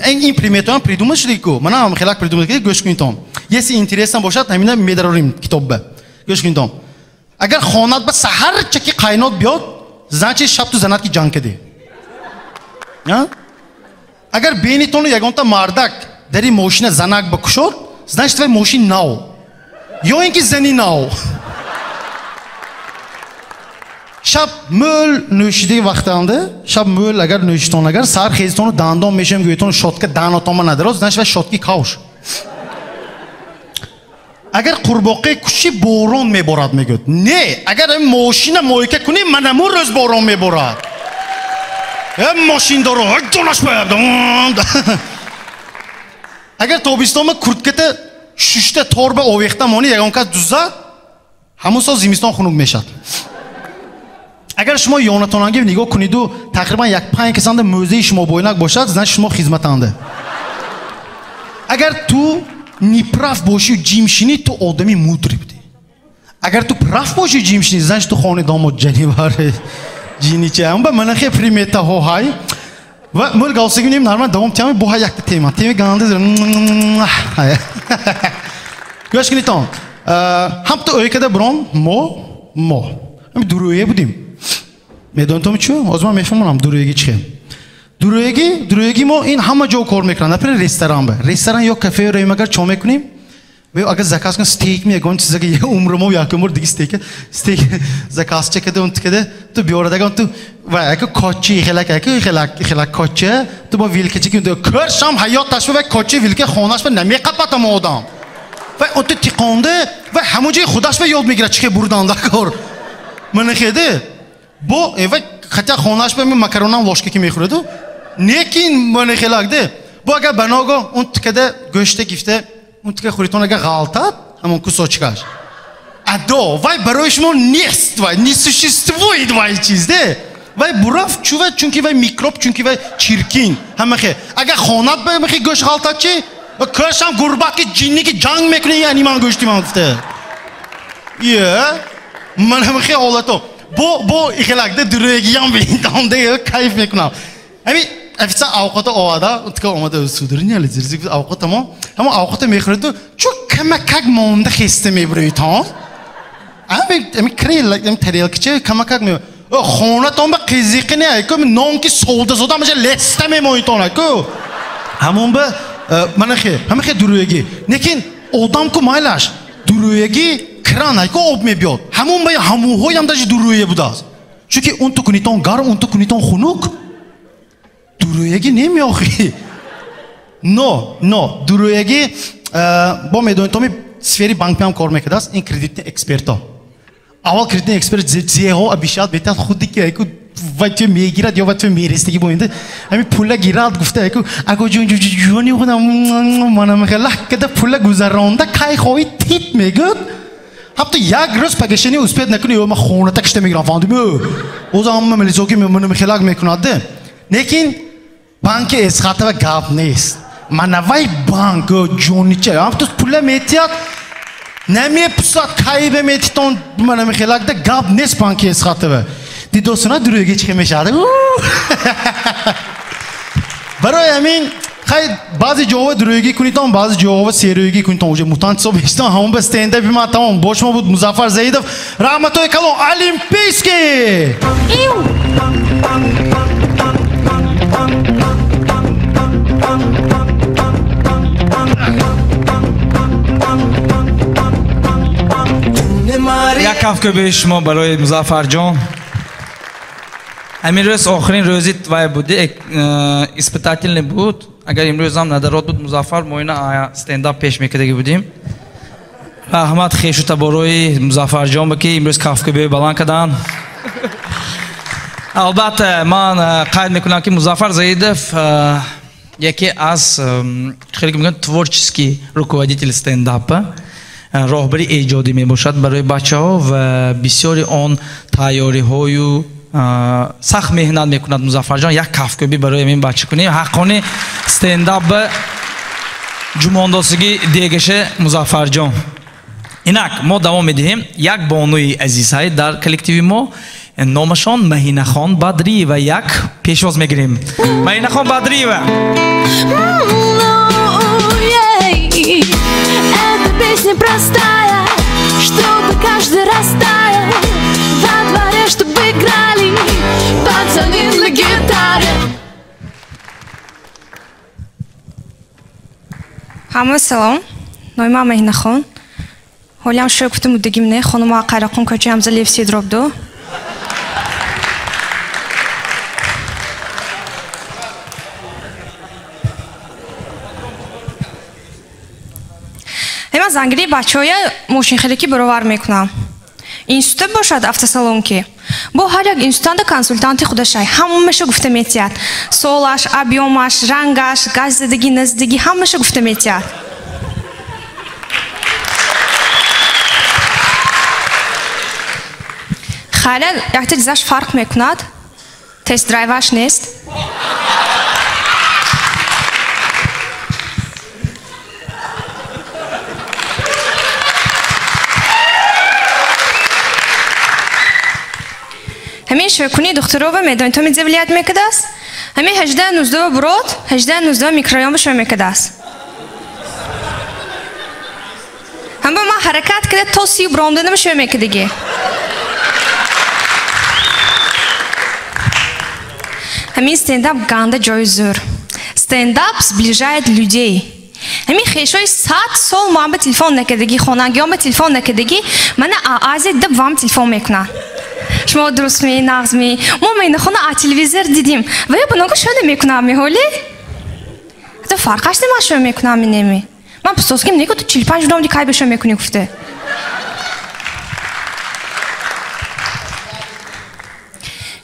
این پریمیتای هم پریدومت شده که من هم خیلی پریدومت کردگی گوش کنید تام یه سی اینترس هم باشد همینه میداریم کتاب به گوش کنید تام اگر خانات به سحر چکی قاینات بیاد زنچه شب تو زنات کی جنگ کده اگر بینیتون یکان تا مردک داری موشین زنک بکشد значит твой мужчина нау я инки зани нау шаб мөл нӯшидаи вақтанде шаб мөл агар нӯшитон агар сар хезитону дандон мешам гӯитон шотка данотома надарод значит ва шотки кавш агар қурбоқи куши борон меборад мегӯд не агар мошина моика кунӣ манамун рӯз борон меборад мошиндоро ҷонаш бояд اگر تابستان کورتکت ششته تار به آویخته مانی یکان کس دوزد همون سال زمستان خنک میشد اگر شما یانتانگی نگاه کنید و تقریبا 1-5 کسان موزه شما بوینک باشد زن شما خدمتنده اگر تو نیپراف باشی و جیمشینی تو آدمی مودری بودی اگر تو پراف باشی و جیمشینی زنش تو خانه داماد جنی باره جینی چه هم به منخه پریمیته ها های و مول گالسگی نیم نرمال دوام تیمی بوها یکت تیما تیمی گانده زر گوش کنید تام هم تو اویکده برام ما هم دورویه بودیم میدون تو میچو از من میفهمم دورویگی چیه دورویگی ما این همه جا کار میکنن نپر رستوران به رستوران یا کافه رو اگر چا میکنیم و اگر زکات کن استیک میگن چیزی که عمر ما یا کمر دیگه استیک زکات چه کده اون کده تو بیاره دیگه تو و اگه کاچی خلاک کاچه تو با ویلکه چی که کرشم حیات تشبه و کاچی ویلکه خونش به نمیقپت آدم و اون تیقانده و همون جای خودش به یاد میگیره چه بردن دکار من خیده با و خطا خونش به مکرونام واشکی که میخوره دو نیکین من خیلاگده با اگر بناگا اون تکده گوشته گفته اون تکه خوریتون اگر غلطات همون کوسوچکاش ادا وای برای شما نیست وای نیستشیستوید وای چیز ده وای براف چوه چونکی وای میکروب چونکی وای چیرکین همه خیلی اگر خونت به مخی گوش غلطات چی کرشم گربت که جینی که جنگ میکنه یعنی من گوشتی من گفته یه من همه خیلی حالتو با ایخلاک ده دروگی هم بیندم ده کیف میکنم همین افسا اوقات آواده اتکا آمده سودرینی علی زیرزی اوقات ما همون اوقات میخوره تو چون کمکک مونده خسته میبری تا همین کریل همین تریل کچه کمکک میبری خونه تام به قیزیقی نه که نام کی سولده زوده میشه لسته میمونی تو نکو همون به من خیلی همه خیلی دروگی نکن آدم کو مایلش دروگی کران های که آب میبیاد همون به همون های هم داشت دروگی بوده است چون که اون تو کنیتون گرم اون تو کنیتون خنک درویگی نمی‌آخی نه درویگی با میدونید تومی سفری بانک میام کار میکرده است این کردیت اکسپرتا اول کردیت اکسپرت زیها ابیشات بیت خودی که ایکو وقت میگیرد یا وقت میرسیدگی بوینده همین پولا گیرد گفته ایکو اگه جونی خودم منم خیلی کده پولا گذرانده کای خوی تیت میگد حتی یک روز پگشنی اسپید نکنی و ما خونه تکشته میگیرم فاندیم اوزا هم ملیزوکی منم خیلی میکنه لیکن بانک اسخاطه و گاب نیست منوای بانک جونی چه هم تو پول میتیاد نمی پسات کایی به میتیتون منم خیلی ده گاب نیست بانک اسخاطه و دی دوستنا دروگی چه میشاده برای همین خیلی بعضی جواب دروگی کنیتون بعضی جواب سیروگی کنیتون اوجه موتانت سو بیشتن همون به استنده بی ما تمام باش ما بود مظفر زیدов رحمتوی کلون المپیسکی یک کافکه به شما برای مظفر جان همین روز آخرین روزی وای بوده اسپتاتیل نبود اگر امروز هم ندارد بود مظفر ما اینا استنداپ پیش میکردگی بودیم رحمت خیشوتا برای مظفر جان بکی امروز کافکه به بلند کردن البته من قید میکنم که مظفر زیدов یکی از خیلی میگن تворческий руководитель стендапа راهبری ایجادی میباشد برای بچه‌ها و بسیاری آن تیاری‌های سخت مهنت میکند مظفر جان یک کافکوبی برای این بچه کنیم حقانی استنداپ جمانداسگی دیگشه مظفر جان اینک ما دوام میدهیم یک بانوی عزیزهای در کلکتیوی ما نامشان مهینخان بدری و یک پیشواز میگیریم مهینخان بدری و Песня простая, чтобы каждый растаял во дворе, чтобы играли пацаны на гитаре. Hamı salam, Noyma Mehnaxon. Holyam şökütüm udegimne, xonuma qaraqon koçi Hamza Levsi dropdu. من زنگیری بچه‌های ماشین خریکی برابر میکنم. اینستیتوت باشد автосалон کی. با هر یک اینستیتوت کنسولتانتی خودش همه‌شو گفته میتیاد. سولش، ابیومش، رنگش، گازدگی، نزدگی همه‌شو گفته میتیاد. خیلی یک چیزش فرق میکند. تست درایوش نیست. همین شوکنی دخترها و میدان تو می‌زولیت میکرده است. همین 18-19 برود 18-19 میکرویان بشه میکرده است. هم با ما حرکت کرده تا 30 برامده نمیشه میکردگی. همین стендап ганда جای زور. стендап сближает людей. همین خیشای 100 سال ما به تلفن نکردگی خانگیان به تلفن نکردگی من آزی دب وام تلفن میکنن. شما درست می نغزمی ما این خونه تلویزیون دیدیم و یا بناگه شده میکنم میهولی تو فرقش نمیشه میکنم نمی من پسوس کم نیکو تو 45 روم دی کای بشم میکنی گفته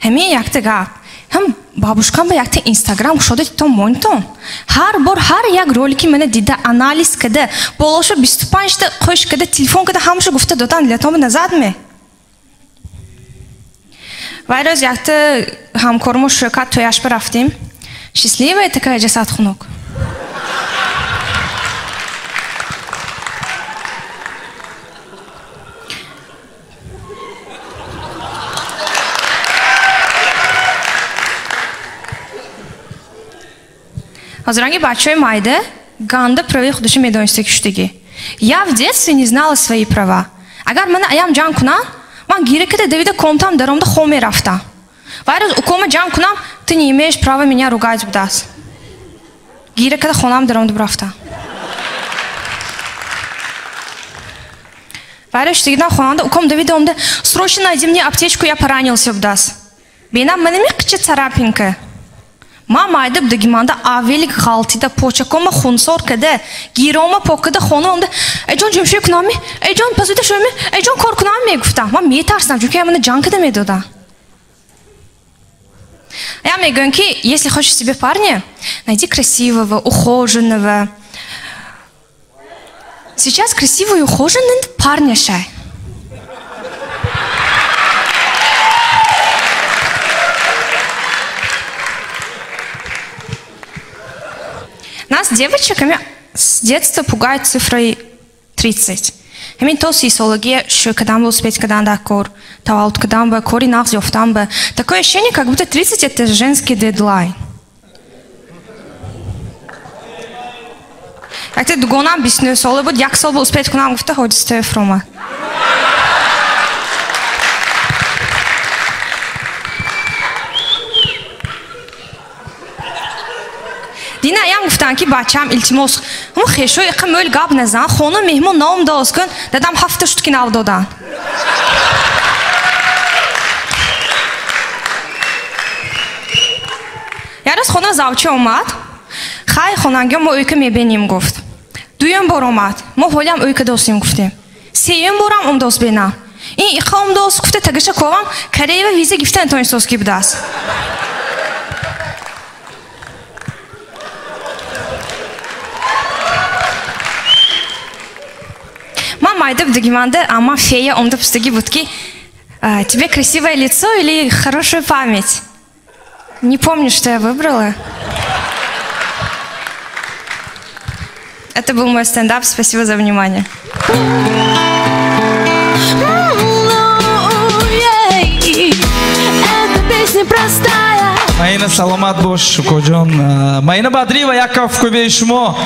همین یک گپ هم بابوشکان به یک اینستاگرام شده تو مونتون هر بار هر یک رولی که من دیده انالیز کده بالاشو 25 تا خوش کده تلفن کده همشو گفته دادن لیتام نزد می وایروز یک همکارمو شرکت تویش برفتیم счастливая такая جسد خنک Hazırangi большой майде ганда правил худши медонисте киштеги. Я в детстве не знала свои права. Агар мана аям ҷанг кунам, ман гирекада давида комтам даромда хо мерафтам. Вайраз укома ҷанг кунам, ты не имеешь права меня ругать будас. Гирекада хонам даромда брафтам. Вайраз штигидан хонанда уком давида омда срочно найди мне аптечку, я поранился будас. Бенам манами қича царапинка. Мама айдаб дагиманда авелик галтида почакома хунсор каде гирома покада хоно омда эҷон ҷумшӯ кунами эҷон пазуда шӯми эҷон кор кунами мегуфтам ман метарсам чунки я мана ҷанг када медодам я мегӯям ки если хочешь себе парня найди красивого ухоженного сейчас красивый и ухоженный парня шай Нас, девочек, с детства пугают цифрой 30. همین تو сисология, что когда мы успеть, когда надо кор, тавалт, когда мы кори нахзёв там бы. Такое ощущение, как будто 30 это женский дедлайн. Как ты дугонам бисну солы буд, як сол бы успеть к нам гуфта ходит с фрома. Дина аям гуфтан ки бачам илтимос ҳам хешо яқа мӯл гап назан хона меҳмон ном доз кун дадам 7 штуки нав додан ярӯз хона завчи омад хай хонангиё мо уйка мебинем гуфт дуюм бор омад мо ҳолям уйка достем гуфтем сеюм борам омдоз бинам ин иқа омдоз гуфта тагаша ковам кореява виза гифтан тонистос ки будааст Майда в Дагиманде, ама фея, он допустили будки. Тебе красивое лицо или хорошая память? Не помню, что я выбрала. Это был мой стендап. Спасибо за внимание. Эта песня простая. Маина саламат бош, Шукоҷон. Маина Бадриева, Яков Кубешмо.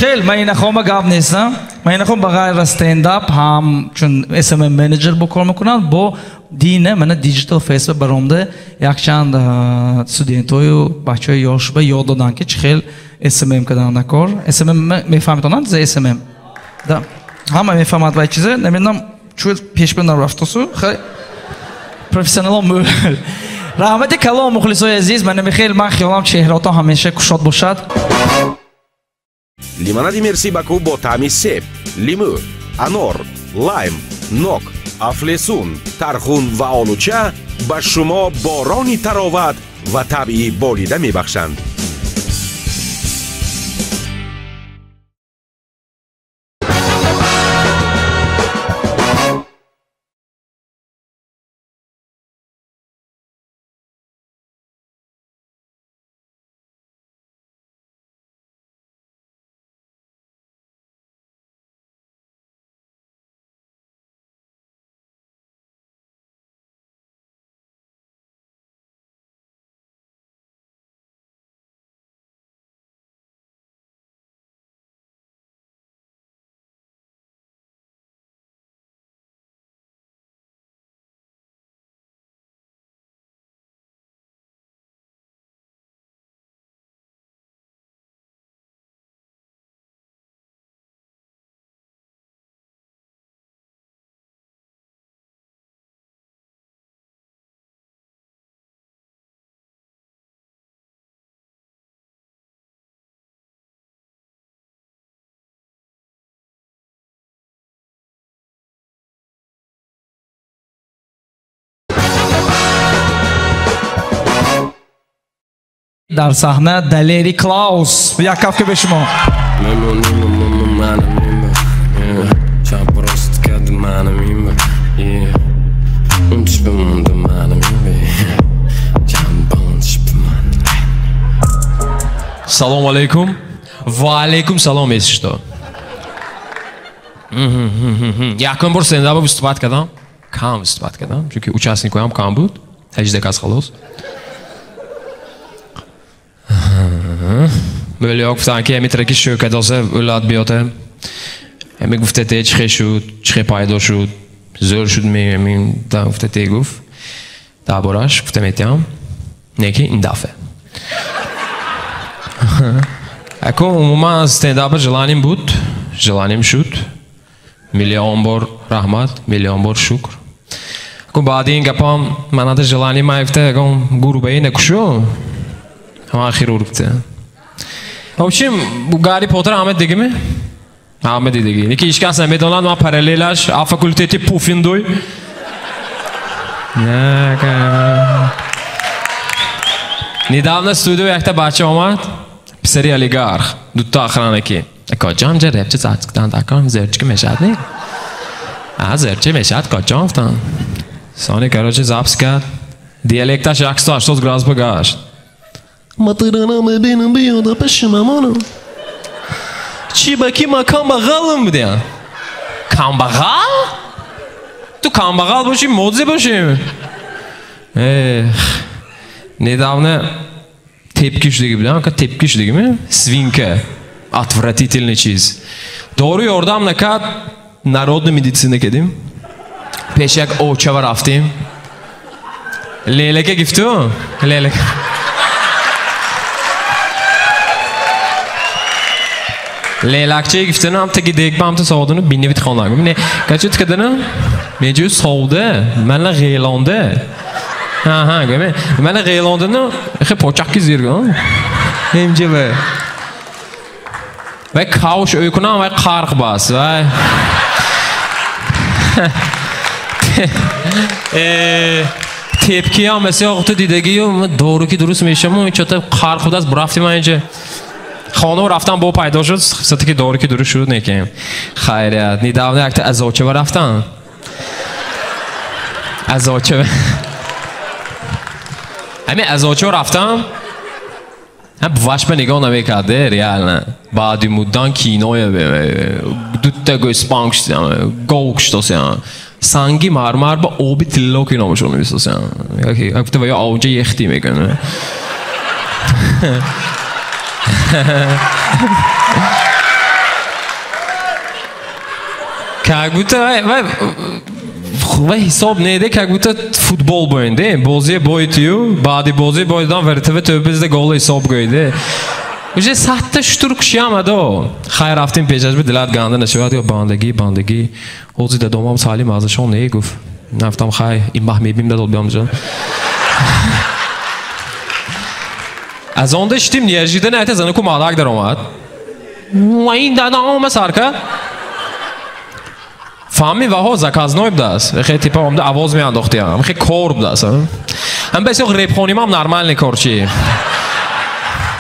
خیلی من این خواهم گاب نیستم من این خواهم بغیر استنداپ هم چون اسم منیجر با کار میکنم با دینه من دیجیتال فیس برامده یک چند استودنتای و بچهای یاش به یاد دادن که خیلی اسم کردن نکار اسم میفهمیدن ز اسم دا همه میفهمد وای چیزه نمیدونم چون پیش بردن رفتوسو خیلی پروفسیونال مول رحمت کلام مخلصای عزیز من خیلی من خیالم چهره‌ها همیشه کشاد باشد лимонади мерси баку бо таъми себ лимӯ анор лайм нок афлесун тархун ва олуча ба шумо борони тароват ва табъи болида мебахшанд. در صحنه دلیری کلاوس یک کفک به شما Салом алейкум. Ва алейкум салом, если что. Якон бор стендапа выступать кардам. Кам выступать кардам, чунки участникоям кам буд. 18 кас халос. Böyle گفتن که میتره که شرکت داشته اولاد بیاته. همی گفته ته چه شد، چه پایدار شد، زور شد می دا گفته ته گفت. دا براش گفته میتیم. نکی این دفعه. اکو عموما استنداپ جلانیم بود، جلانیم شد. میلیون بار رحمت، میلیون بار شکر. اکو بعدی این گپام من ات جلانی مایفته اکو گروبه نکشو. هم آخر ورکته. Obçim bu Gari Potter Ahmet degi mi? Ahmet degi. Neki işkas nemidolan ma paralelaş a fakulteti pufindoy. Недавно студию якта бача омад. Писари олигарх. Дутта охранники. Каҷам ҷа репчи цацкдан такам зерчки мешад не? А зерчи мешад каҷам фтан. Сони короче запис кард. Диалекташ 180 градус гашт. Матырана мебинам биёда пеши мамонам. Чи ба ки ма камбағалам будем? Камбағал? Ту камбағал боши, модзи бошим. Недавно тепки шудеги билам, ка тепки шудеги ми? Свинка. Отвратительный чиз. Дору ёрдам накад народную медицину кедим. Пешак очава рафтим. Лелеке гифту? Лелек. Leylakçıya giften am teki dek bam ta savdunu binne bit xonlar. Ne kaçut kadını? Mecü savdı. Mənlə Geylandı. Ha, göme. Mənlə Geylandını xe poçaq gizirgan. Hemce ve. Ve kavuş öykuna ve qarq bas ve tepki ham mesela oqtu didegi doğru ki durust meşamı çota qarq budas brafti mence. خانم رفتم با پیدا شد سطحی که داری که دور شروع نکنیم خیریت نیداونه اکتا از آچه با رفتم از آچه همین از آچه رفتم هم بوش به نگاه نمیکرده ریال نه بعدی مدان کینوی دوتا گوی سپانگ شدیم گوک شدیم سنگی مرمر با آبی تلو که نامشون میبیستیم اکتا باید آوجه یختی میکنه Как будто hesap neydi? Как будто futbol boyundu. Boziye boyutuyor. Badi boziye boyudan verteve tövbezde gol hesap koydu. Уже сатта штур кушамадо. Хайр рафтим пешаш би дилат ганда нашавад ё бандагӣ. Ҳозир да домам салим азашон не гуфт. Нафтам хай ин бах мебим дадол биам ҷон. از آن داشتیم نیازیده نه تازه نکو مادر در آمد و این دادم آمد سرکه فهمی و ها زکاز نویب دست خیلی تیپا آمده آواز می انداختی هم خیلی کار بدست هم بسیار غریب خونیم هم نرمال نکار چی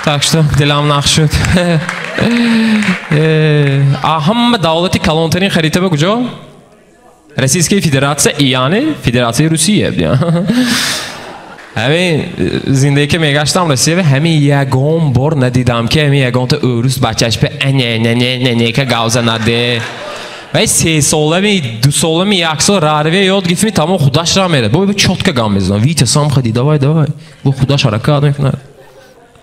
تاکشتم دلم نخ شد اهم دولتی کلانترین خریده به کجا؟ روسیه فدراسیون ایرانه فدراسیون روسیه همین زندگی که میگشتم روسیه همین یگان بار ندیدم که همین یگان تا اوروس بچهش به نه که گاوزه نده و 3 ساله می 2 ساله می 1 سال راهروی یاد گرفتم تمام خودش را میره بابا چوتکه گام میزنه ویتس هم خدی давай bu خودش حرکت میکنه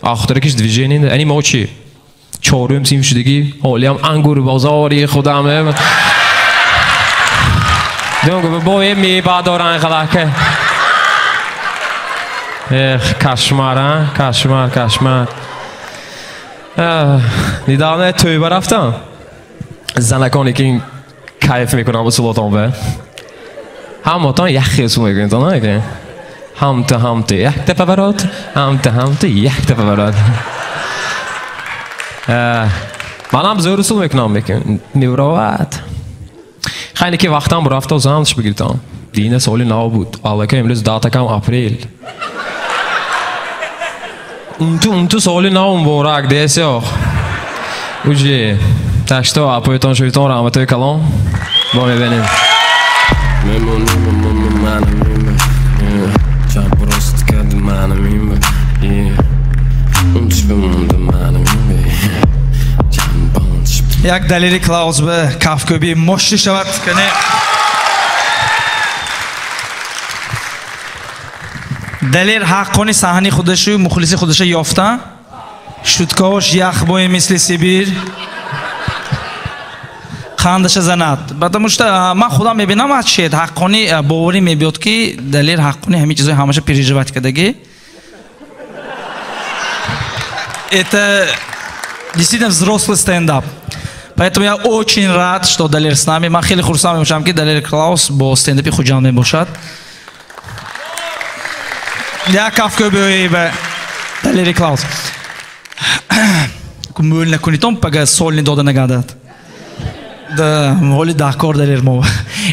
آخرش движение یعنی ما چی چهارم سیم شدگی حالیم انگور بازاری خودمه دونگو بابا می بادارن خلاکه کشمار نیدانه توی برفتم زنکانی که این کیف میکنم با سلطان به هموطان یخیسو میکنید نه که همته یک دفعه برات همته یک دفعه برات منم زور رسول میکنم نیوروات خیلی که وقتم برفته و زمانش بگیرتم دینه سالی نو بود حالا که امروز داتا کم اپریل اون تو سوالی نام بورک دیسی آخ اوجی تشتا اپایتان شویتان رحمتای کلام با میبینیم یک دلیل کلاوز به کفکوبی مشتی شود کنه دلیل حقانی صحنی خودش و مخلصی خودش یافته شدکاش یخ بای مثل سیبیر خاندش زند بعد من خودم میبینم از شید حقانی باوری میبید که دلیل حقانی همین چیزای همش переживать کردگی это действительно взрослый стендап. Поэтому я очень рад, что Далер с нами. Мы хели хурсами мешам ки Далер Клаус бо стендапи худжан мебошад. Я кафке бой бе Далер Клаус. Кумул накунит он пага соль не дода нагадат. Да, моли дакор Далер мо.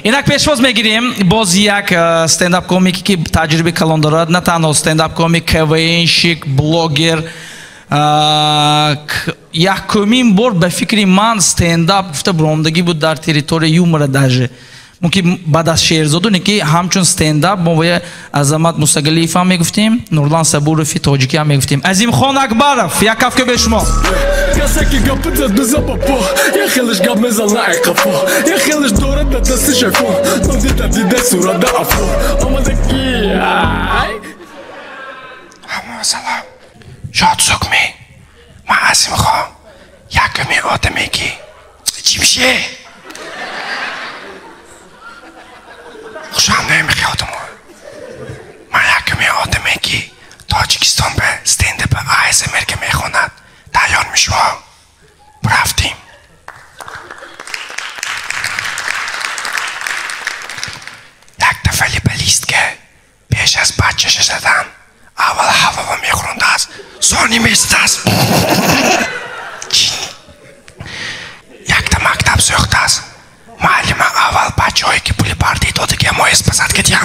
Инак пешвоз мегирем боз як стендап комик ки таҷриби калон дорад, на танҳо стендап комик, квнщик, блогер. Якумин бор ба фикри ман стендап гуфта буромдагӣ буд дар территорияи юмора даже мумкин баъд аз шерзоду не ки ҳамчун стендап мо ва азамат мусагалиев ҳам мегуфтем нурлан сабурови тоҷикӣ ҳам мегуфтем азимхон акбаров як кафка бе шумо касе ки гапи зад мезаба по я хелиш гап мезана ай қафо я хелиш дорад да дасти шафо нодида дида сурада афо омадаки ҳама салом شاد سکمی من از میخوام یکمی آدمی که چی میشه خوشم نمیخواد من یکمی آدمی که تاجیکستان به استنداپ ASMR که میخوند تیار میشم رفتیم یک دفعه لیست که پیش از بچهش زدن اول هوا میخورنده است سانی میست است یک تا مکتب سوخته است معلم اول بچه هایی که پولی پردی داده که ما اسپسد کدیم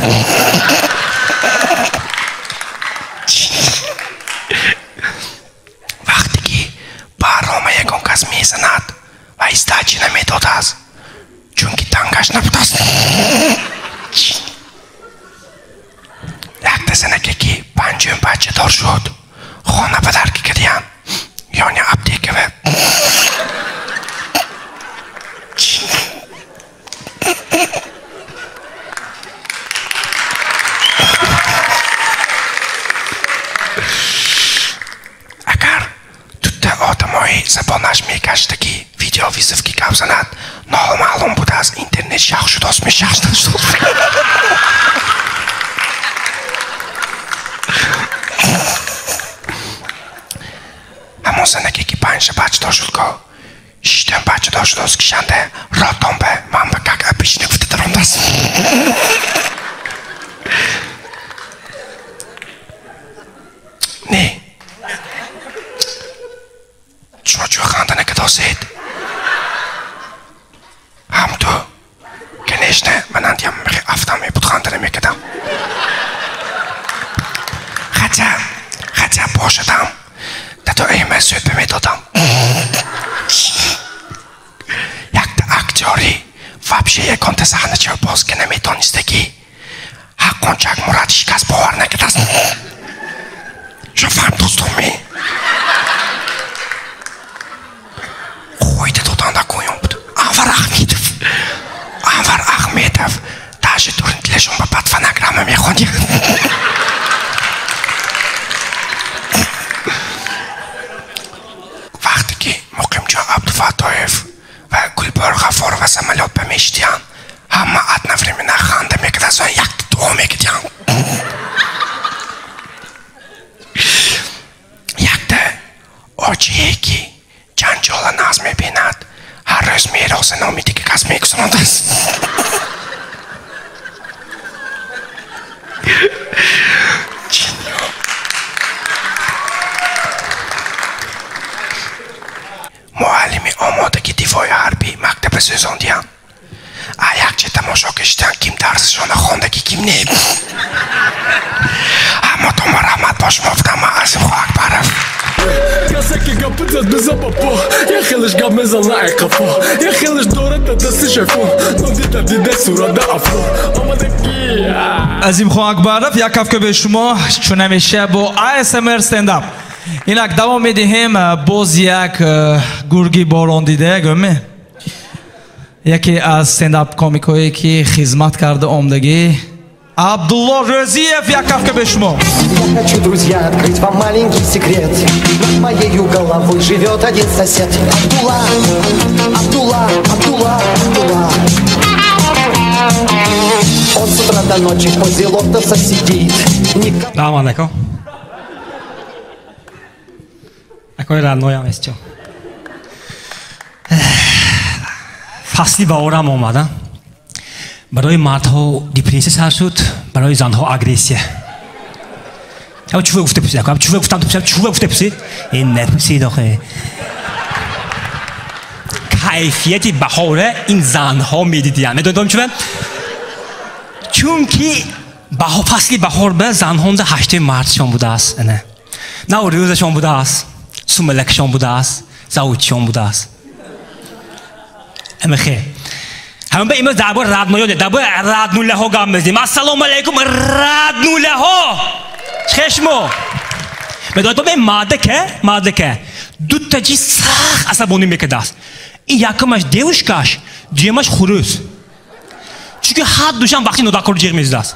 وقتی که برنامه یکون کس میزند و استاجی نمیداده است چون که تنگش نبوده است یک دسنگی که پنجم بچه دار شد خانه پدر که کدیم یعنی عبدی که به اگر توته آدمایی زبانش میکشته که ویدیو ویزفکی گپ زند نامعلوم بوده از اینترنت شخ شده است میشخصده شد همون زندگی که 5 بچه داشت که 6 بچه داشت از کشنده راتون به من به که پیش نگفته درم دست نه شما چو خانده نکه داشتید هم تو که نشنه من اندیم افتم می بود خانده نمیکدم خطه باشدم تو ایمه سوید به میدادم یک تا اکتیاری وابشه یک کنت صحنه چه باز که نمیدانسته که حقون چک مراد شکست باور نکده است شفرم دوستومی خویده دادن دا کویم بود انور احمیدف تاشه دورن دلشون با بدفنگرامه میخوندی وقتی که مقیم جان عبدالفتاحیف و گلبار غفار و سمالیات به میشتیان همه اد نفری می نخنده میکرد از آن یک دو میکردیم یک ده آجیه که جنجال ناز میبیند هر روز میراز نامیدی که کس میگذراند است معلمی آمادگی دفاع حربی مکتب سوزاندیم یک چه تماشا کشتن کیم درسشان خوندگی کیم نیم اما مردم رحمت باش مفتم عظیم خاک برم کسی که گپ زد بزن بابا یه خیلش گپ میزنه ای قفا یه خیلش داره تا دستی شفا نودی دیده صورت افرا آمده کی عظیم خاک برم یک هفته به شما چون همیشه با ASMR استنداپ اینک دوام میدهیم باز یک گرگی باران دیده گمه یکی از استنداپ کامیکایی که خدمت کرده آمدگی Абдулла Разиев, я кавка бешмо. Я хочу, друзья, открыть вам маленький секрет. Над моею головой живет один сосед. Абдулла, Абдулла, Абдулла, Абдулла. Он с утра до ночи возле лотоса сидит. Салам алейкум. Какой родной я место. فصلی با آرام آمدن برای مردها دیپرسی سر شد برای زنها اگریسیه اما چوبه گفته پسید اما چوبه گفتم تو چوبه گفته پسید این نپسید آخه کیفیت بهاره این زنها میدیدیم میدونم چوبه چون که فصلی بهار به زنها ده هشته مردشان بوده است نه روزشان بوده است سوملکشان بوده است زاوچشان بوده است همه خیر همه به امروز درباره ردنویاده درباره ردنوله ها گام بزنیم السلام علیکم ردنوله ها چشمو بدون تو به ماده که دو تا چیز سخت عصبانی میکرده است این یکمش دیوشکاش دیمش خروس چون هر دوشم وقتی نوداکور جیغ میزده است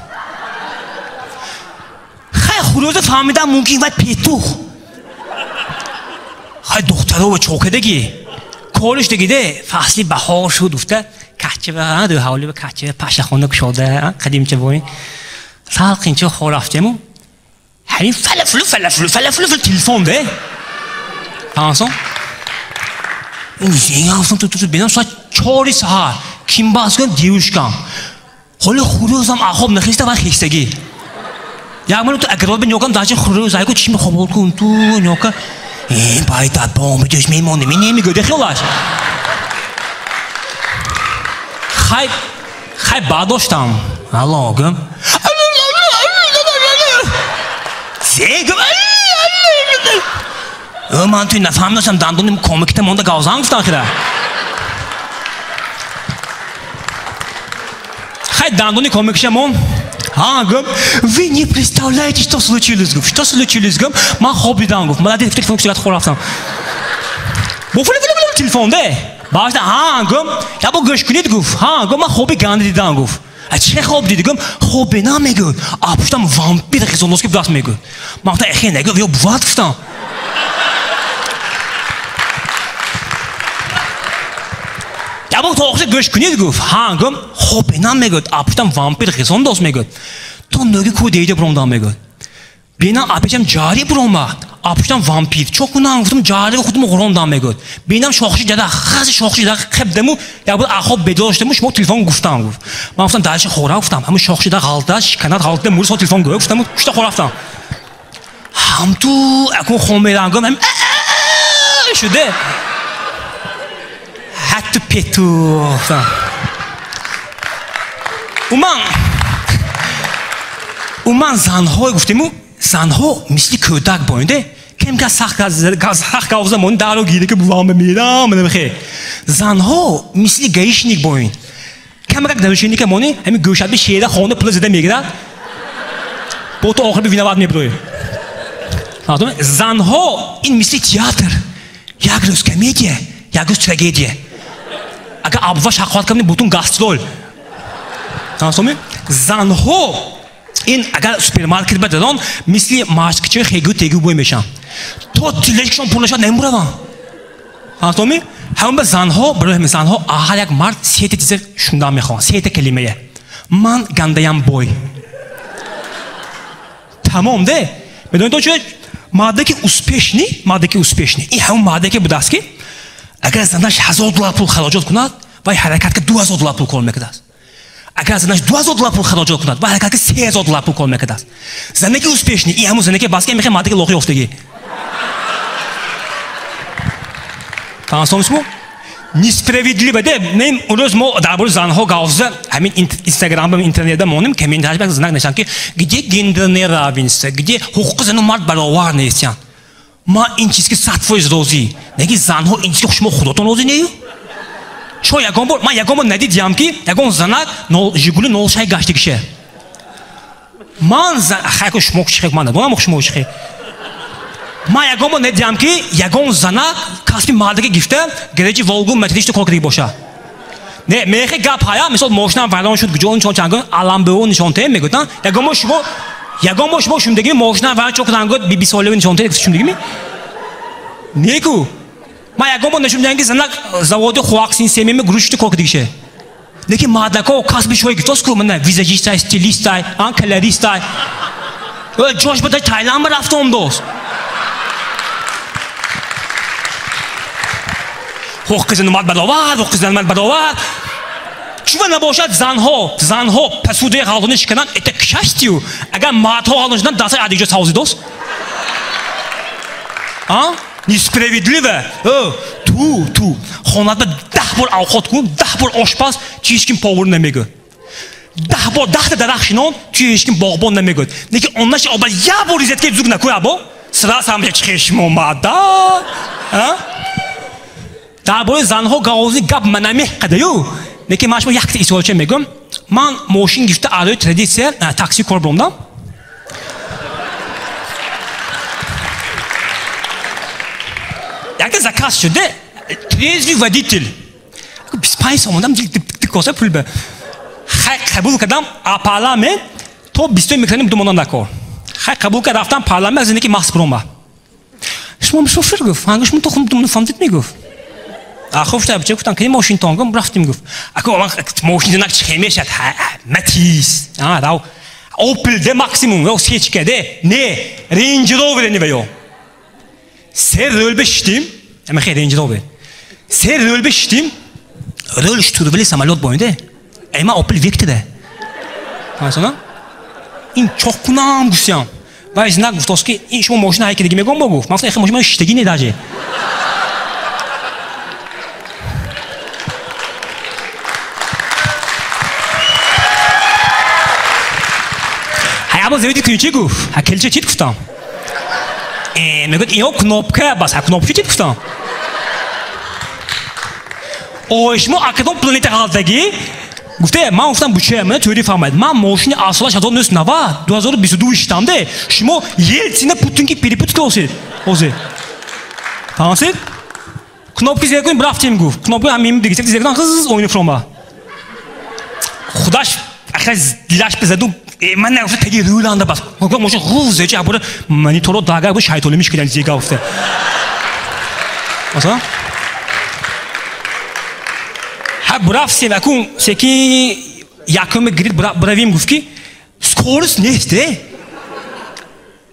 خیلی خروس فهمیدم ممکن باید پیتوخ خیلی دختره و چوکدگی کارش دیگه فصلی بهار شد گفته کچه به دو حوالی به کچه پشت خونه شده قدیم چه بوین سال قینچه خور رفتیم همین فلفلو تلفن ده تانسون این زنگ هستم تو بینم ساعت 4 ساعت کیم باز کن دیوش کن حالی خوروزم آخوب نخیسته و خیستگی یک منو تو اگرال به نیوکم داشته خوروز هایی که چی میخواب کن تو نیوکم این باید با میجوش میمونه می نمیگوده خیالش خیلی برداشتم الان زیگم من توی نفهم داشتم دندونیم کامکت مونده گازان گفتن خیلی خیلی دندونی کامکشمون гам, вы не представляете, что случилось, гам. Что случилось, гам? Ма хобби дан, гам. Молодец, телефон сюда хорафтам. Буфле телефон, да? Башта, гам. Я бо гыш кунит, гам. Гам, ма хобби ганди дан, гам. А че хобби дид, гам? Хобби на мегу. А пуштам вампир хизоноски бдас мегу. Ма та эхен, гам, я бват фтам. Я бо тоохши гыш кунит, гам. Гам, хобби на мегу. А пуштам вампир хизондос мегу. تو نگی کو دیده برام میگه بینا آپیچم جاری برام آپیچم وامپیر چوکونم گفتم جاری خودم قرآن میگه بینم شاخشی جدا خاص شاخشی جدا خبدمو یا بود آخوب بداشتم شما تلفن گفتم من گفتم دالش خورا گفتم همون شاخشی جدا غلطش کنات غلطه مورس تلفن گفتم چطور خورا گفتم هم تو اكون خمیران گفتم شده حتی پیتو اومن زنهای گفتیم زنها مثل کودک باینده کم که سخت کاغذ من دارو گیره که بوام میرم نمیخه زنها مثل گیشنیک باین کم که نوشینی که منی همین گوشت به شیره خونه پول زده میگیره با تو آخر ببینه بعد میبروی زنها این مثل تئاتر یک روز کمدیه یک روز تراژدیه اگر ابوا شقاوت کنی بوتون گاسترول زنها این اگر سوپرمارکت بدن مثل ماسکچه خیگو تیگو بوی میشن تو تیلشون پولشون نمیبرن فهمی همون به زنها برای همین زنها هر یک مرد سه تا چیز شوندن میخوان سه تا کلمه من گنده‌ام بوی تمام ده بدون تو چه ماده که успешný این همون ماده که بوده است که اگر زنش $1000 پول خراجات کند و حرکت که $2000 پول کار میکنه اگر زنش $2000 پول خراجات کند و حرکت که $3000 پول کار میکنه زنی که успешný این همون زنی که باز که میخواد ماده که لوخی افتگی تمام несправедливо, да? Мен урос мо дарбор занҳо гавза, ҳамин инстаграмда, интернетда моним комментарияш знак нишан ки где гендерное равенство, где ҳуқуқи зану мард баровар нестян. Ма ин чизки 100% розӣ. Неги занҳо ин чизки шумо худотон розӣ нею? Шо ягон бор, ман ягон бор надидиам ки ягон занак Жигули 06 гаштагише. Ман хайко шумо чихек ман надонам шумо чихек. Ман ягон бор надидиам ки ягон занак касби мардага гифта гаражи Волгу методишта кор кардагӣ боша. Не, мехе гап ҳая, мисол мошинам вайрон шуд, ҷон чон чангон аламбео нишонтае мегӯтан. Ягон бор шумо шумдагӣ мошинам вайрон чон кангот биби солеви нишонтае шумдагӣ? Неку. Ма ягон бор нишон дидам ки занак заводи хуаксин семеми грушти кор кардагише. Лекин мардако касби шои гитоску мана визажистай, стилистай, колористай. Ҷош бадай Тайланд рафтам дост. ҳуқуқи зану мард баровар, ҳуқуқи зану мард баровар. Чува набошад занҳо пасудаи ҳалдонӣ шикананд, это к счастью, агар мардҳо ҳалдон шуданд дастаи адиҷо савзи дост. Несправедливо. Ту хонада 10 бор авхот кун, 10 бор ошпаз, чи ҳеч ким повар намегӯяд. 10 бор 10 дарахшинон, чи ҳеч ким боғбон намегӯяд. Лекин оннаши оба я бор изет ки зуг накӯй або. Срас ҳам чешм омада. Дар бораи занҳо гавози гап ман намеҳқадаю. Лекин ман шумо якта исолча мегӯям. Ман мошин гифта арои традитсия такси кор брондам. Якта заказ шуда, трезвый водитель. 25 сом дам, коса пул ба. Хай қабул кардам, а парламент то 20 микроним думонам накор. Хай қабул кардам, рафтам парламент зиндаги махс брома. Шумо шофер гуфт, ангаш мун то хум думон фамдит мегуфт. Ахофта бача гуфтан ки мошин тонгам рафтим гуфт. Ако ман мошин зинак чхемешад. Матис. Дав. Opel de maksimum yo seçkede ne Range Rover ne veyo. Ser rölbeştim. Ama xeyr Range Rover. Ser rölbeştim. Röl şturveli samolyot boyunda. Ama Opel Vectra. Tamam. İn çok kunam gusyam. Vay znak guftoski in şumo moshina haykidagi megom bogu. Maqsad xey moshina ishtagi ne daje. Або заведи ключи гуфт, а ключи чит гуфтам. Мегӯяд ино кнопка бас, а кнопка чит гуфтам. Ой, шумо акадом планета ҳалдагӣ? Гуфте, ман гуфтам буча, мана тӯри фаҳмад. Ман мошини асолаш 1990, 2022 иштам де. Шумо Елсина Путинки перепутка осед. Озед. Фаҳмасед? Кнопка зер кунед, рафтем гуфт. Кнопка ҳамин дигисек зер кунам, хыз ойни фрома. Худаш ахира дилаш безаду من نگفته تگی رولنده بس گفت ماشین روزه چه ابر منی تو رو داگر بود شایطولی میشکن زیگا گفته مثلا ها برافسی وکون سکی یکم گرید برویم گفت کی سکورس نیسته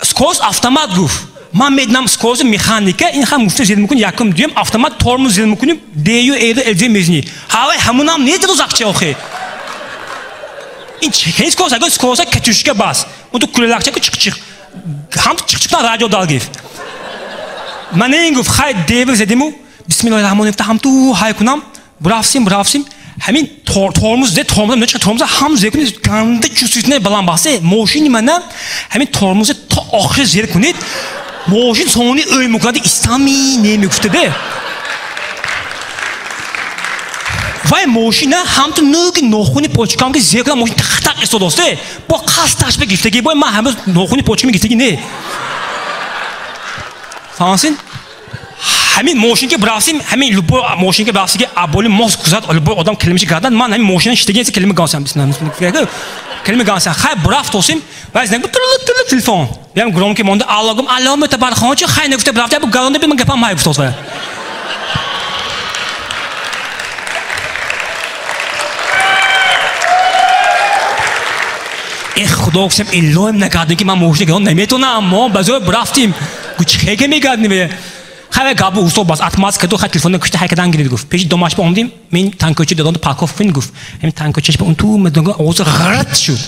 سکورس автомат گفت من میدونم سکورس مکانیکه این هم گفته زیر میکنی یکم دیم автомат ترمز زیر میکنیم دیو ایده الزی میزنی هوای همونام نیست تو زاکچه آخه این چه سکورس اگه سکورس کتوشکه باس اون تو کلالکچه که چیک هم چیک رادیو دال گفت من این گفت خیلی دیو زدیمو بسم الله الرحمن الرحیم هم تو های کنم برافسیم همین ترمز ده ترمز نه چه ترمز هم زیر کنید گنده چوسیتنه بلند باسه ماشینی منم همین ترمز تا آخر زیر کنید ماشین سونی ای مکرده استامی نمیگفته ده وای ماشینه هم تو نوکی نخونی پوچکام که زیر کنم ماشین تق استوداسته با قصدش به گفتگی باید من همه نخونی پوچکمی گفتگی نه فهمسین همین ماشین که براسیم همین لبو ماشین که براسی که ابولی ماس کزاد لبو آدم کلمه‌ای کردن من همین ماشین شتگی از کلمه گانسام بسنم کلمه گانسام خیلی براف توسیم بعضی نگو تلفن بیام گرام که مونده الله متبار خان چه خیلی نگفته برافته ابو گالنده بیم گپام مای گفت واسه خدا گفتم الهام نکردن که من ماشین گرام نمیتونم ما بازو برافتیم گوش خیلی میگردیم خیلی گابو اوسو باز اتماس که تو خیلی تلفن کشته هیکدان گرید گفت پیش دوماش با اومدیم من تانکوچی دادن تو پاکوف فین گفت همین تانکوچیش به اون تو مدنگا آواز غرد شد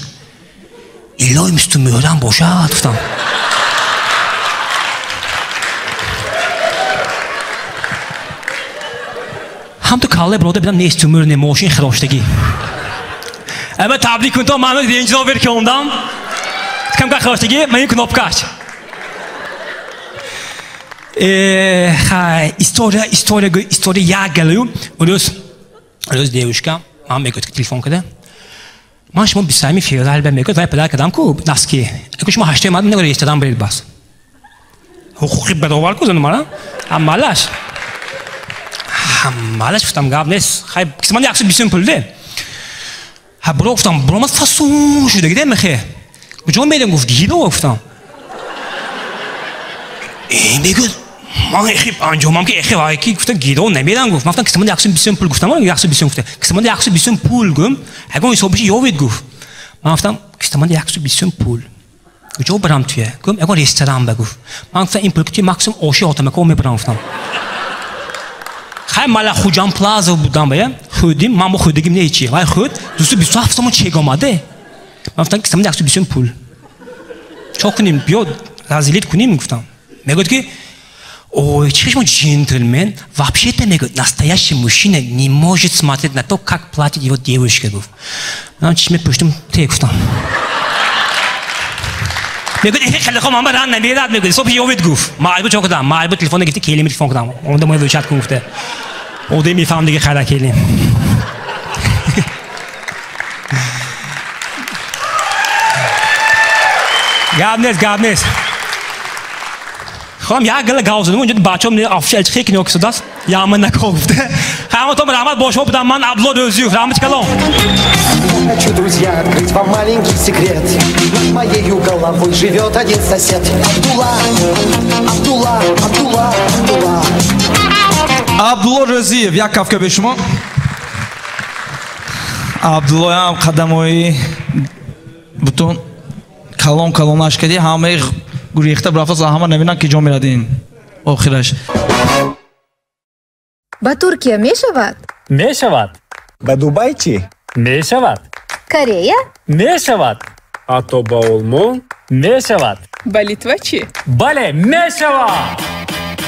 الهی مستو میارم باشد گفتم هم تو کاله براده بدم نیست تو مرنه ماشین خراشتگی اما تبریک کنم من رنج روور کردم کم که خراشتگی من این کناب کش істория як галаю روز دیوشکم من میگفت که تلفن کده من شما 20 فевраль به میگفت وای پدر کدام کو نسکی اگه شما 8 ماه نگه رجیسترام برید بس حقوقی برابر کو زنم همالش گفتم گاب نیست خیلی کسی من یکسو 20 پول ده برو گفتم برو من فاسون شده گیده میخه کجا میدم گفت گیده گفتم این میگفت من اخی انجامم که اخی وای کی گفتم گیده نمیدم گفت من گفتم کسی من یکسو 20 پول گفتم من یکسو 20 گفته کسی من یکسو 20 پول گم اگه این حسابش یاوید گفت من گفتم کسی من یکسو 20 پول کجا برام توی گم اگه رستوران بگفت من گفتم این پول که ماکسیمم آشی آتم کو میبرم گفتم خیلی مال خوجان پلازا بودم باید خودیم من با خودگیم نیچی وای خود دوستو 27 سمون چه گامده من گفتم که سمون یکسو 20 پول چه کنیم بیاد رازیلیت کنیم گفتم میگفت که ой чешмо джентльмен вообще-то мегот настоящий мужчина не может смотреть на то как платит его девушка гуфт ман чишме пуштум те гуфтам мегот хеле хомам ран намерад мегот соб ёвид гуфт майбу чо кадам майбу телефон гити келим телефон кадам онда мой вычат гуфте оде мифам диге хара келим габнес خواهم یک گله گاو زدم اونجا بچه‌ام نه افشل خیلی نیاک شده است یا من نکوفته همه تو رحمت باشه بودم من عبدالله دوزیو رحمت کلام Хочу, друзья, открыть вам маленький секрет. Над моею головой живет один сосед. Абдулла. عبدالله رزیف یک کفکه به شما عبدالله هم قدمایی بتون کلام کردی همه گریخته برافت همه نبینن که جا میردین آخرش با ترکیه می شود؟ می شود. با دوبای چی؟ می شود. کره؟ می شود. حتی با آلمان می شود. با لیتوا چی؟ بله می شود.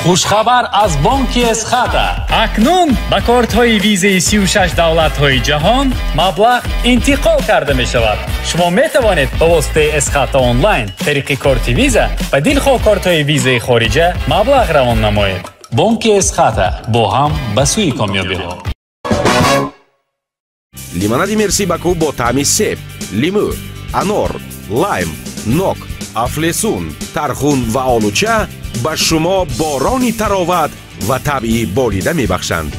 خوشخبر از بانک اسخاتا اکنون با کارت‌های ویزای 36 دولت‌های جهان مبلغ انتقال کرده می شود. شما می توانید با واسطه اسخاتا آنلاین طریق کارت ویزا و دلخواه کارت‌های ویزای خارجه مبلغ روان نمایید. بانک اسخاتا با هم به سوی کامیابی‌ها. лимонади мерси баку бо таъми себ лимӯ анор лайм нок афлесун тархун ва олуча ба шумо борони тароват ва табъи болида мебахшанд.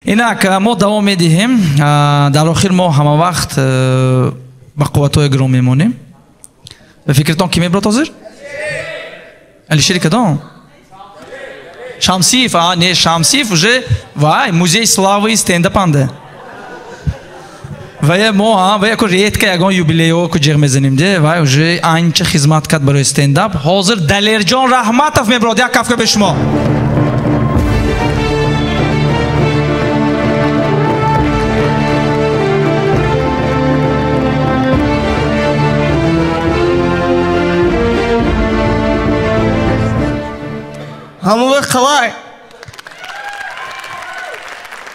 اینک ما دوام میدیم در آخر ما همه وقت با قوت‌های گرام میمونیم به فکرتان کی میبرد حاضر؟ علی شریک کدام؟ Шамсиев, не Шамсиев уже, вай, музей славы стендапанде. Вай, вай, ако редко ягон юбилео ко ҷеғ мезаним де, вай, уже анча хизмат кард барои стендап. Ҳозир Далерҷон Раҳматов мебарад, як кафка бе шумо. Hamı qalay?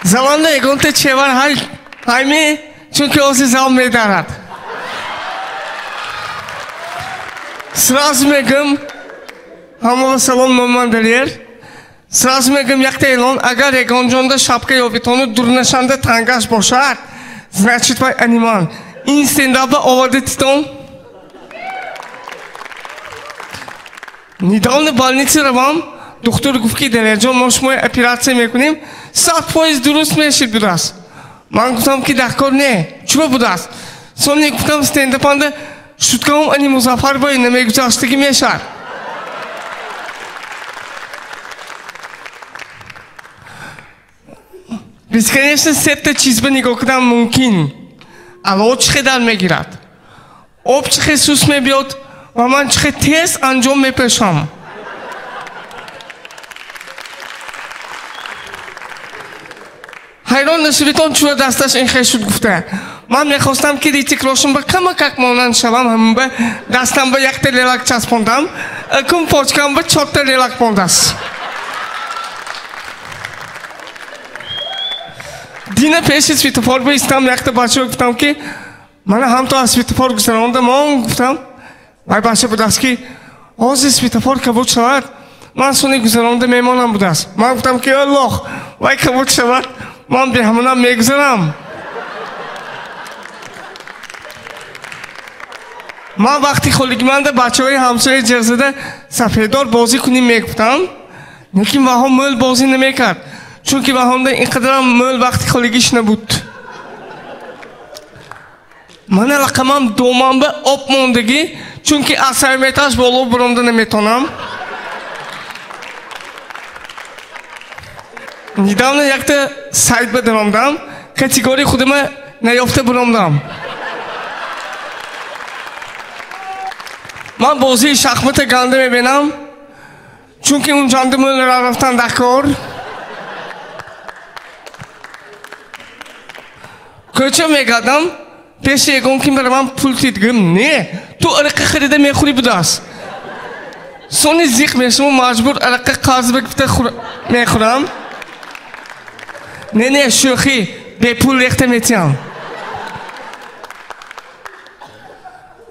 Zamanla egonte çevar haymi çünkü o size almayı Sraz megim hamava salon mamman delir. Sraz megim yakta elon agar egonjonda şapka yobitonu durnaşanda tangaş boşar. Значит, вай аниман. Ин стендапа оваде титон. Недавно в больнице равам. Доктор гуфки Далерҷон мо шумои операция мекунем. 100% дуруст мешид будааст. Ман гуфтам ки дакор не. Чуба будааст? Сон не гуфтам стендапанда шуткаам ани Музаффарбой намегузаштагӣ мешавад. Бесконечно сетта чизба нигоҳ кардам мумкин. Алло чӣ хедар мегирад? Об чӣ хе сус мебиёд ва ман чӣ хе тез анҷом мепешам. ҳайрон насибитон чура дасташ ин хел шуд гуфта. Ман мехостам ки ритикрошим ба камакак монанд шавам, ҳамин ба дастам ба якта лелак часпондам, акун почкам ба 4 лелак мондааст. Дина пеши светофор ба истам якта бачаро гуфтам ки мана ҳамто аз светофор гузарондам. Он гуфтам вай бача будааст ки ҳозир светофор кабуд шавад, ман сони гузаронда мемонам будааст. Ман гуфтам ки Аллоҳ вай кабуд шавад, ман беҳамонам мегузарам. Ман вақти холигиманда бачаҳои ҳамсояи ҷиғзада сафедор бозӣ кунем мегуфтам, лекин ваҳон мӯл бозӣ намекард. Чунки ваҳонда инқадарам мӯл вақти холигиш набуд. Ман аллақамам домам ба об мондагӣ, чунки аз 100 метраш боло буронда наметонам. Недавно якта сайт ба даромдам, категории худама наёфта буромдам. Ман бозии шахмата ганда мебинам, чунки унҷанда мӯлро рафтан дакор. Ko'cha megardam, pesh egon kim bilan pul titgim. Ne? Tu arqa xarida mexuri budas. Soni ziq meshum majbur arqa qarz bekifta mexuram. Ne sho'xi, bepul rexta metyam.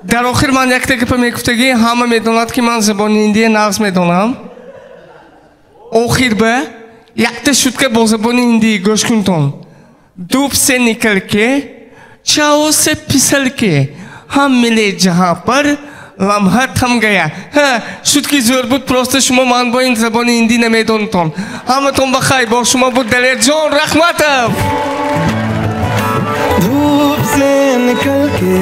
Dar oxir man yakta gap meguftagi hamma medonat ki man zaboni indiya naqs medonam. Oxir ba yakta shutka bo zaboni indiya go'sh kunton. धूप से निकल के छाओ से फिसल के हम मिले जहां पर लम्हा थम गया. शुद्ध की ज़रूरत प्रोस्ते शुमा मान बोइन ज़बानी हिंदी न में दोन तोन हम तुम बखाई बो शुमा बुद्ध दलेरजोन रहमतव. धूप से निकल के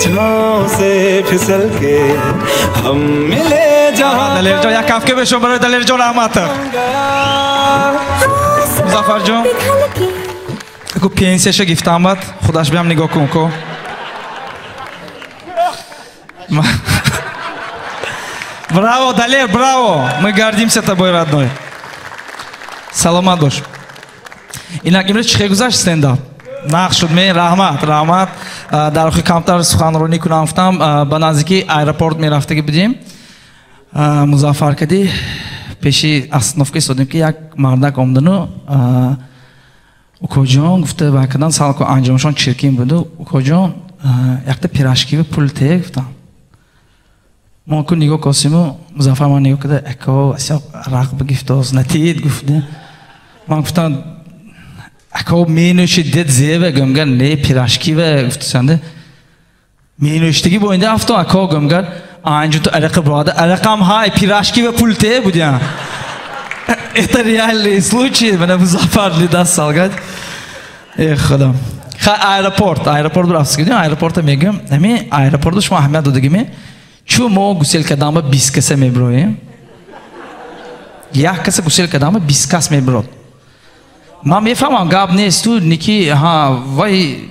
छाओ से फिसल के हम मिले जहां दलेरजोन या काफ के बेशो बरे दलेरजोन रहमतव. मुज़फ़्फ़र जोन Ку пенсияша гифтам бад, худаш биам нигоҳ кун ко. Браво, Далер, браво! Мы гордимся тобой, родной. Саломат бош. Инак имрӯз чӣ хел гузашт стендап? Нақш шуд мен, раҳмат, раҳмат. Дар охир камтар суханронӣ кунам гуфтам, ба наздики аэропорт мерафтагӣ будем. Музаффар кади пеши остановка истодем ки як мардак омдану Укоҷон гуфта бакадан сал ко анҷомашон чиркин буду. Укоҷон якта пирашки ва пул те гуфтам. Мо ку нигоҳ косиму Музаффар ман нигоҳ када ако аса рағба гифтоз натид гуфта. Ман гуфтам ако менӯши дед зева гумгар не пирашки ва гуфтасанда менӯштаги бо инда афто ако гумгар анҷу то арақа брада арақам ҳай пирашки ва пул те будя. Это реальный случай, меня Музаффар даст солгать. Эх, худам. Аэропорт брафтский, аэропорта мегам. Ами аэропорту шумо аҳамият додагиме. Чу мо гусел кардама 20 каса меброем. Як каса гусел кардама 20 кас меброд. Ман мефаҳмам гап нест ту ники вай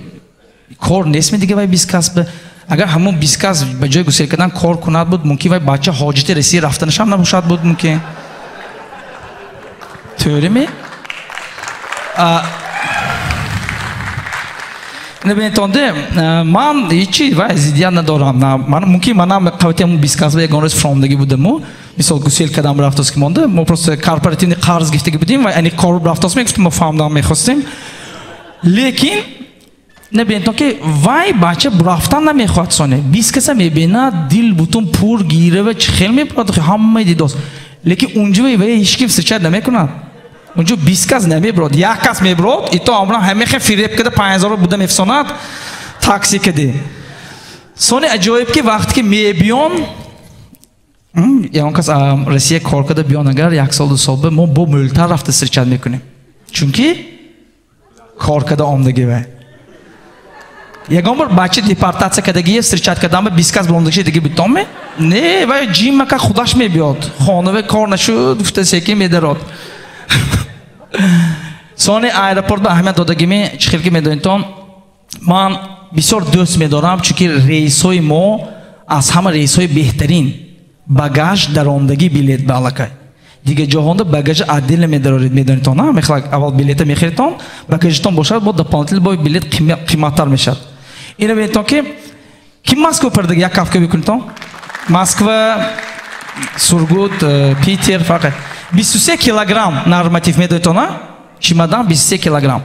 кор нест дига вай 20 кас ба. Агар ҳамон 20 кас ба ҷои гусел кардан кор кунад буд, мумкин вай бача ҳоҷати раси рафтанашам набошад буд мумкин. Töre mi? نبینید من هیچی وای زیاد ندارم من ممکن منم قوتیم 20 کس به گونرس فرامدگی بودم مثال گوسیل کدام رفتاس که مونده ما پروست کارپراتیونی قرض گرفته بودیم و اینی کار رفتاس میگفتیم ما فهمیدم میخواستیم لیکن نبینید که وای بچه رفتن نمیخواد سونه 20 کس میبینه دل بوتون پور گیره و خیلی میپرد که همه دیداست لیکن اونجا وای هیچ کی سچاد نمیکنه اونجا 20 کس نمیبرد یک کس میبرد ایتو عمرا همه خیلی فریب کده 5000 بودم افسانات تاکسی کده سونه عجایب که وقتی که میبیان یا اون کس روسیه کار کرده بیان اگر یک سال دو سال به ما با ملتر رفته سرچت میکنیم چونکه کار کرده آمدگی وای یکم بار بچه دیپارتات کدگی سرچت کردم به 20 کس بروندگی دیگه بیتام نه وای جیم مکه خودش میبیاد خانه کار نشد گفته سکی میدرد سونی ایرپورت به اهمیت دادگی می چخیل که میدونید من بسیار دوست میدارم چون رئیسای ما از همه رئیسای بهترین باگاژ دراندگی بلیت بالکای دیگه جهانده باگاژ عادل میدارید میدونید نه میخواد اول بلیت میخریدون باگاژتون باشد با دپانتل با بلیت قیمتتر میشد اینو میدونید که کی مسکو پردگی یک کافه بکنید مسکو سورگوت پیتر فقط 23 کیلوگرم نرماتیو میدونید نه چیمادان 23 کیلوگرم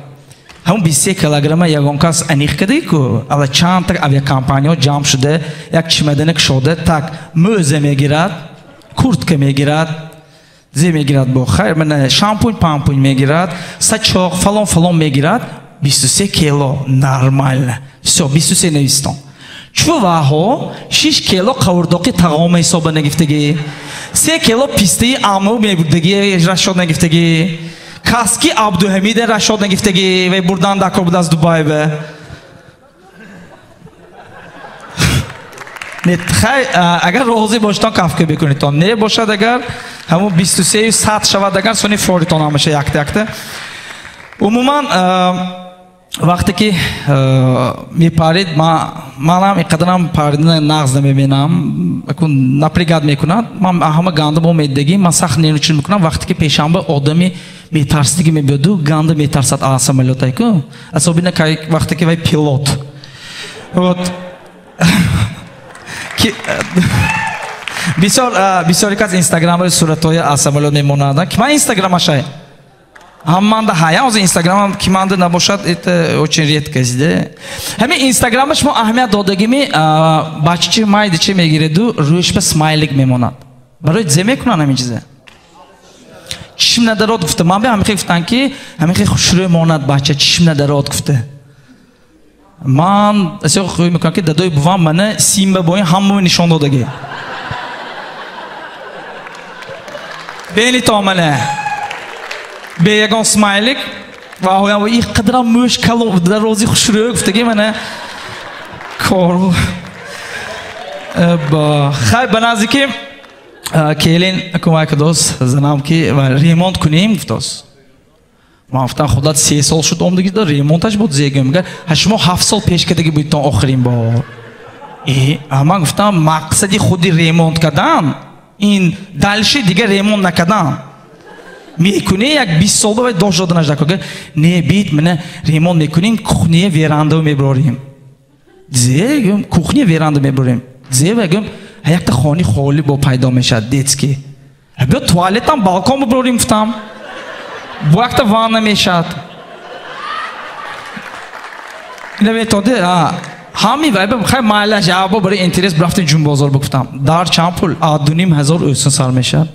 همون 23 کیلوگرم یگان کس انیخ کردی که اول چند تا авиакомпания جمع شده یک چمدانک شده تک موزه میگیرد کورتک میگیرد زی میگیرد با خیر من شامپون پامپون میگیرد سچاق فلان میگیرد 23 کیلو نرمال سو 23 نویستم چو واهو 6 کیلو قورداقی تقام حساب نگفتگی 3 کیلو پیستی عمو میبردگی رشاد نگفتگی کاسکی عبدالحمید رشاد نگفتگی و بردن دکار بود از دوبای به اگر روزی باشتان کافکه بکنید تا نه باشد اگر همون 23 ساعت شود اگر سونی فوریتان همشه یکته یکته عموما وقتی که میپارید منم اینقدرم پاریدن نغز نمیبینم نپریگاد میکنم من همه گنده با میدگی من سخت نیروچین میکنم وقتی که پیشم آدمی میترسیدگی میبیدو گنده میترسد آسمالوتای که اصابی نه وقتی که وای پیلوت بسیاری که از اینستاگرام های صورت های آسمالوت میمونند که من اینستاگرام هاشای همانده هایم از اینستاگرام هم کیمانده نباشد ایت اوچین ریت کشیده همین اینستاگرامش ما اهمیت دادگی می بچه چی مایدی چی میگیره دو رویش به سمایلیک میمونند برای زمه کنن همین چیزه چشم ندارد گفته من به همین خیلی گفتن که همین خیلی خوشروی ماند بچه چشم ندارد گفته من اصلا خوبی میکنم که دادای بوام منه سیم به باید همه نشان دادگی بینی تا منه به یکان سمایلیک و این قدر موش کلو در روزی خوش رو گفتگی منه کارو با خیلی بنازی که کلین کمک دوست زنم که ریمونت کنیم گفتاست ما گفتم خدا 3 سال شد عمرگی دار ریمونتش بود زیگه میگه شما 7 سال پیش کردگی بود تا آخرین بار من گفتم مقصدی خودی ریمونت کردن این دلشی دیگه ریمونت نکردن میکنه یک 20 سال باید داشت دادنش دکا نه بیت منه ریمون میکنیم کوخنی ویرانده میبریم زیگم کوخنی ویرانده میبریم زیگم یک تا خانی خالی با پیدا میشد دیت که بیا توالت هم بالکن ببریم فتم وقت وان نمیشد نمیتونه همی وای خیلی مالا جواب برای اینترس برفتیم جون بازار بگفتم در چند پول 2,500 اوسن سر میشد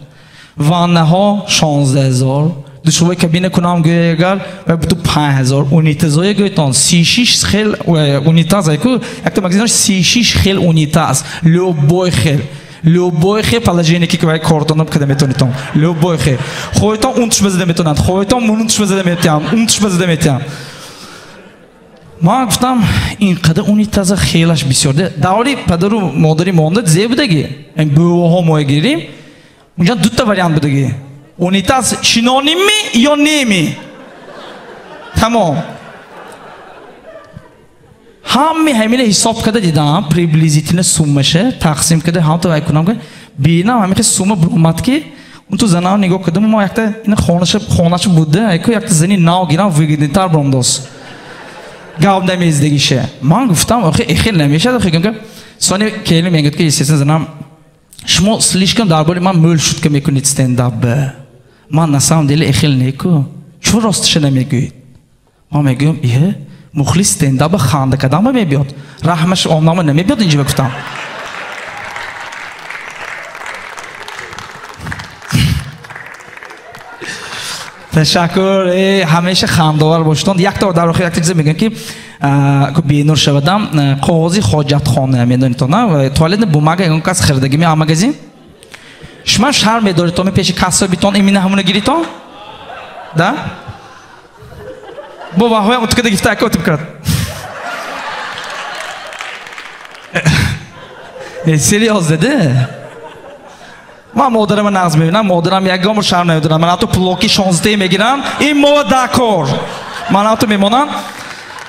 وانه ها 16,000 دوشوی کابینه کنم گویا اگر و بتو 5,000 اونیتازای گویتان 36 خیل اونیتاز ای کو یک تا مگزینش 36 خیل اونیتاز لوبوی خیل پلاژینیکی که وای کارتونم کده میتونیتون لوبوی خیل خودتون اونش بزده میتونند خودتون مونش بزده میتونم اونش بزده میتونم ما گفتم این قدر اونیتاز خیلش بسیار ده داوری پدر و مادری مونده زیبدگی این بوها ما گیریم اونجا 2 تا وریانت بدگی اونیتاز شینونیمی یا نیمی تمام همین حساب کرده دیدم پریبلیزیتین سومشه تقسیم کرده هم تو وای کنم که بینم همین که سوم برومد که اون تو زنان نگاه کردم ما یک تا این خونش بوده ایکو یک تا زنی ناو گیرم ویگیدیتر برومداست گاو نمیزدگیشه من گفتم آخه خیلی نمیشه آخه که سانی کلی میگه که سیستم زنم شما слишком درباره من مول شد که میکنید استنداپ من نسام دل خیلی نیکو چون راستش نمیگوید من میگم ایه مخلص استنداپ خنده کدام میبیاد رحمش آمنامه نمیبیاد اینجا گفتم تشکر همیشه خنده‌دار باشید. یک تا در آخر یک چیز میگم که بینور شدم قاضی حاجت خانه میدونید تو نه توالت بوماگا اون کس خریدگی می آماگزین شما شهر میدارید تو می پیش کاسا بیتون ایمین همونه گیری تو ده بابا های اتو کده گفته اکوت بکرد سریاز ده من مادرم ناز میبینم مادرم یک گام شهر نمیدونم من تو پلوکی 16 میگیرم این مو داکور من تو میمونم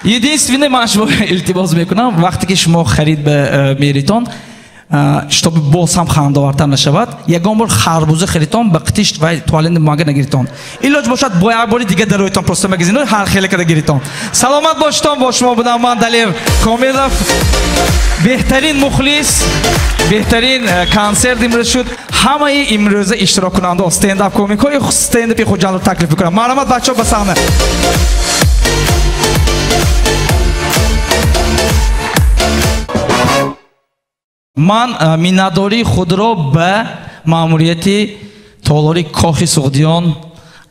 единственное من شما التباس میکنم وقتی که شما خرید به میریتون شتاب باز هم خنده‌آورتر نشود یگان بار خربوزه خریدتون به قطیش و توالت ماگه نگیریتون ایلاج باشد با یک بار دیگه درویتون پروسته مگزین هر خیلی که گیریتون سلامت باشتون با شما بودم من دلیر کومیدوف بهترین مخلص بهترین کنسرت امروز شد همه امروز اشتراک کننده استنداپ کومیکای استنداپی خود جان رو تکلیف میکنم مرحمت بچه‌ها به صحنه من میناداری خود را به ماموریتی تالاری کاخی سعودیان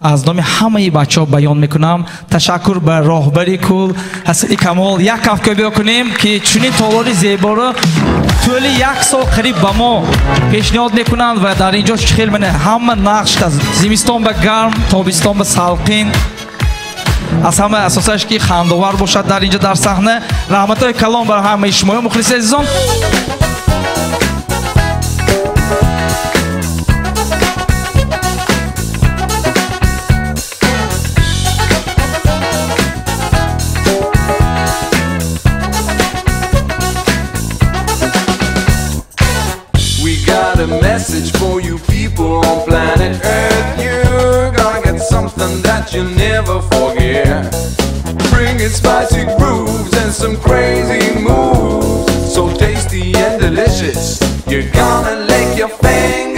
از نام همه بچه‌ها بیان میکنم تشکر به راهبری کل حسن کمال یک کافه بکنیم که چنین تالاری زیبا را طول یک سال قریب به ما پیشنهاد میکنند و در اینجا خیلی من همه نقش از زمستان به گرم تابستان به سالقین از همه اساسش که خنده‌آور باشد در اینجا در صحنه رحمت‌های کلام بر همه شما مخلص عزیزان A message for you people on planet Earth. You're gonna get something that you'll never forget. Bringing spicy grooves and some crazy moves, so tasty and delicious. You're gonna lick your fingers.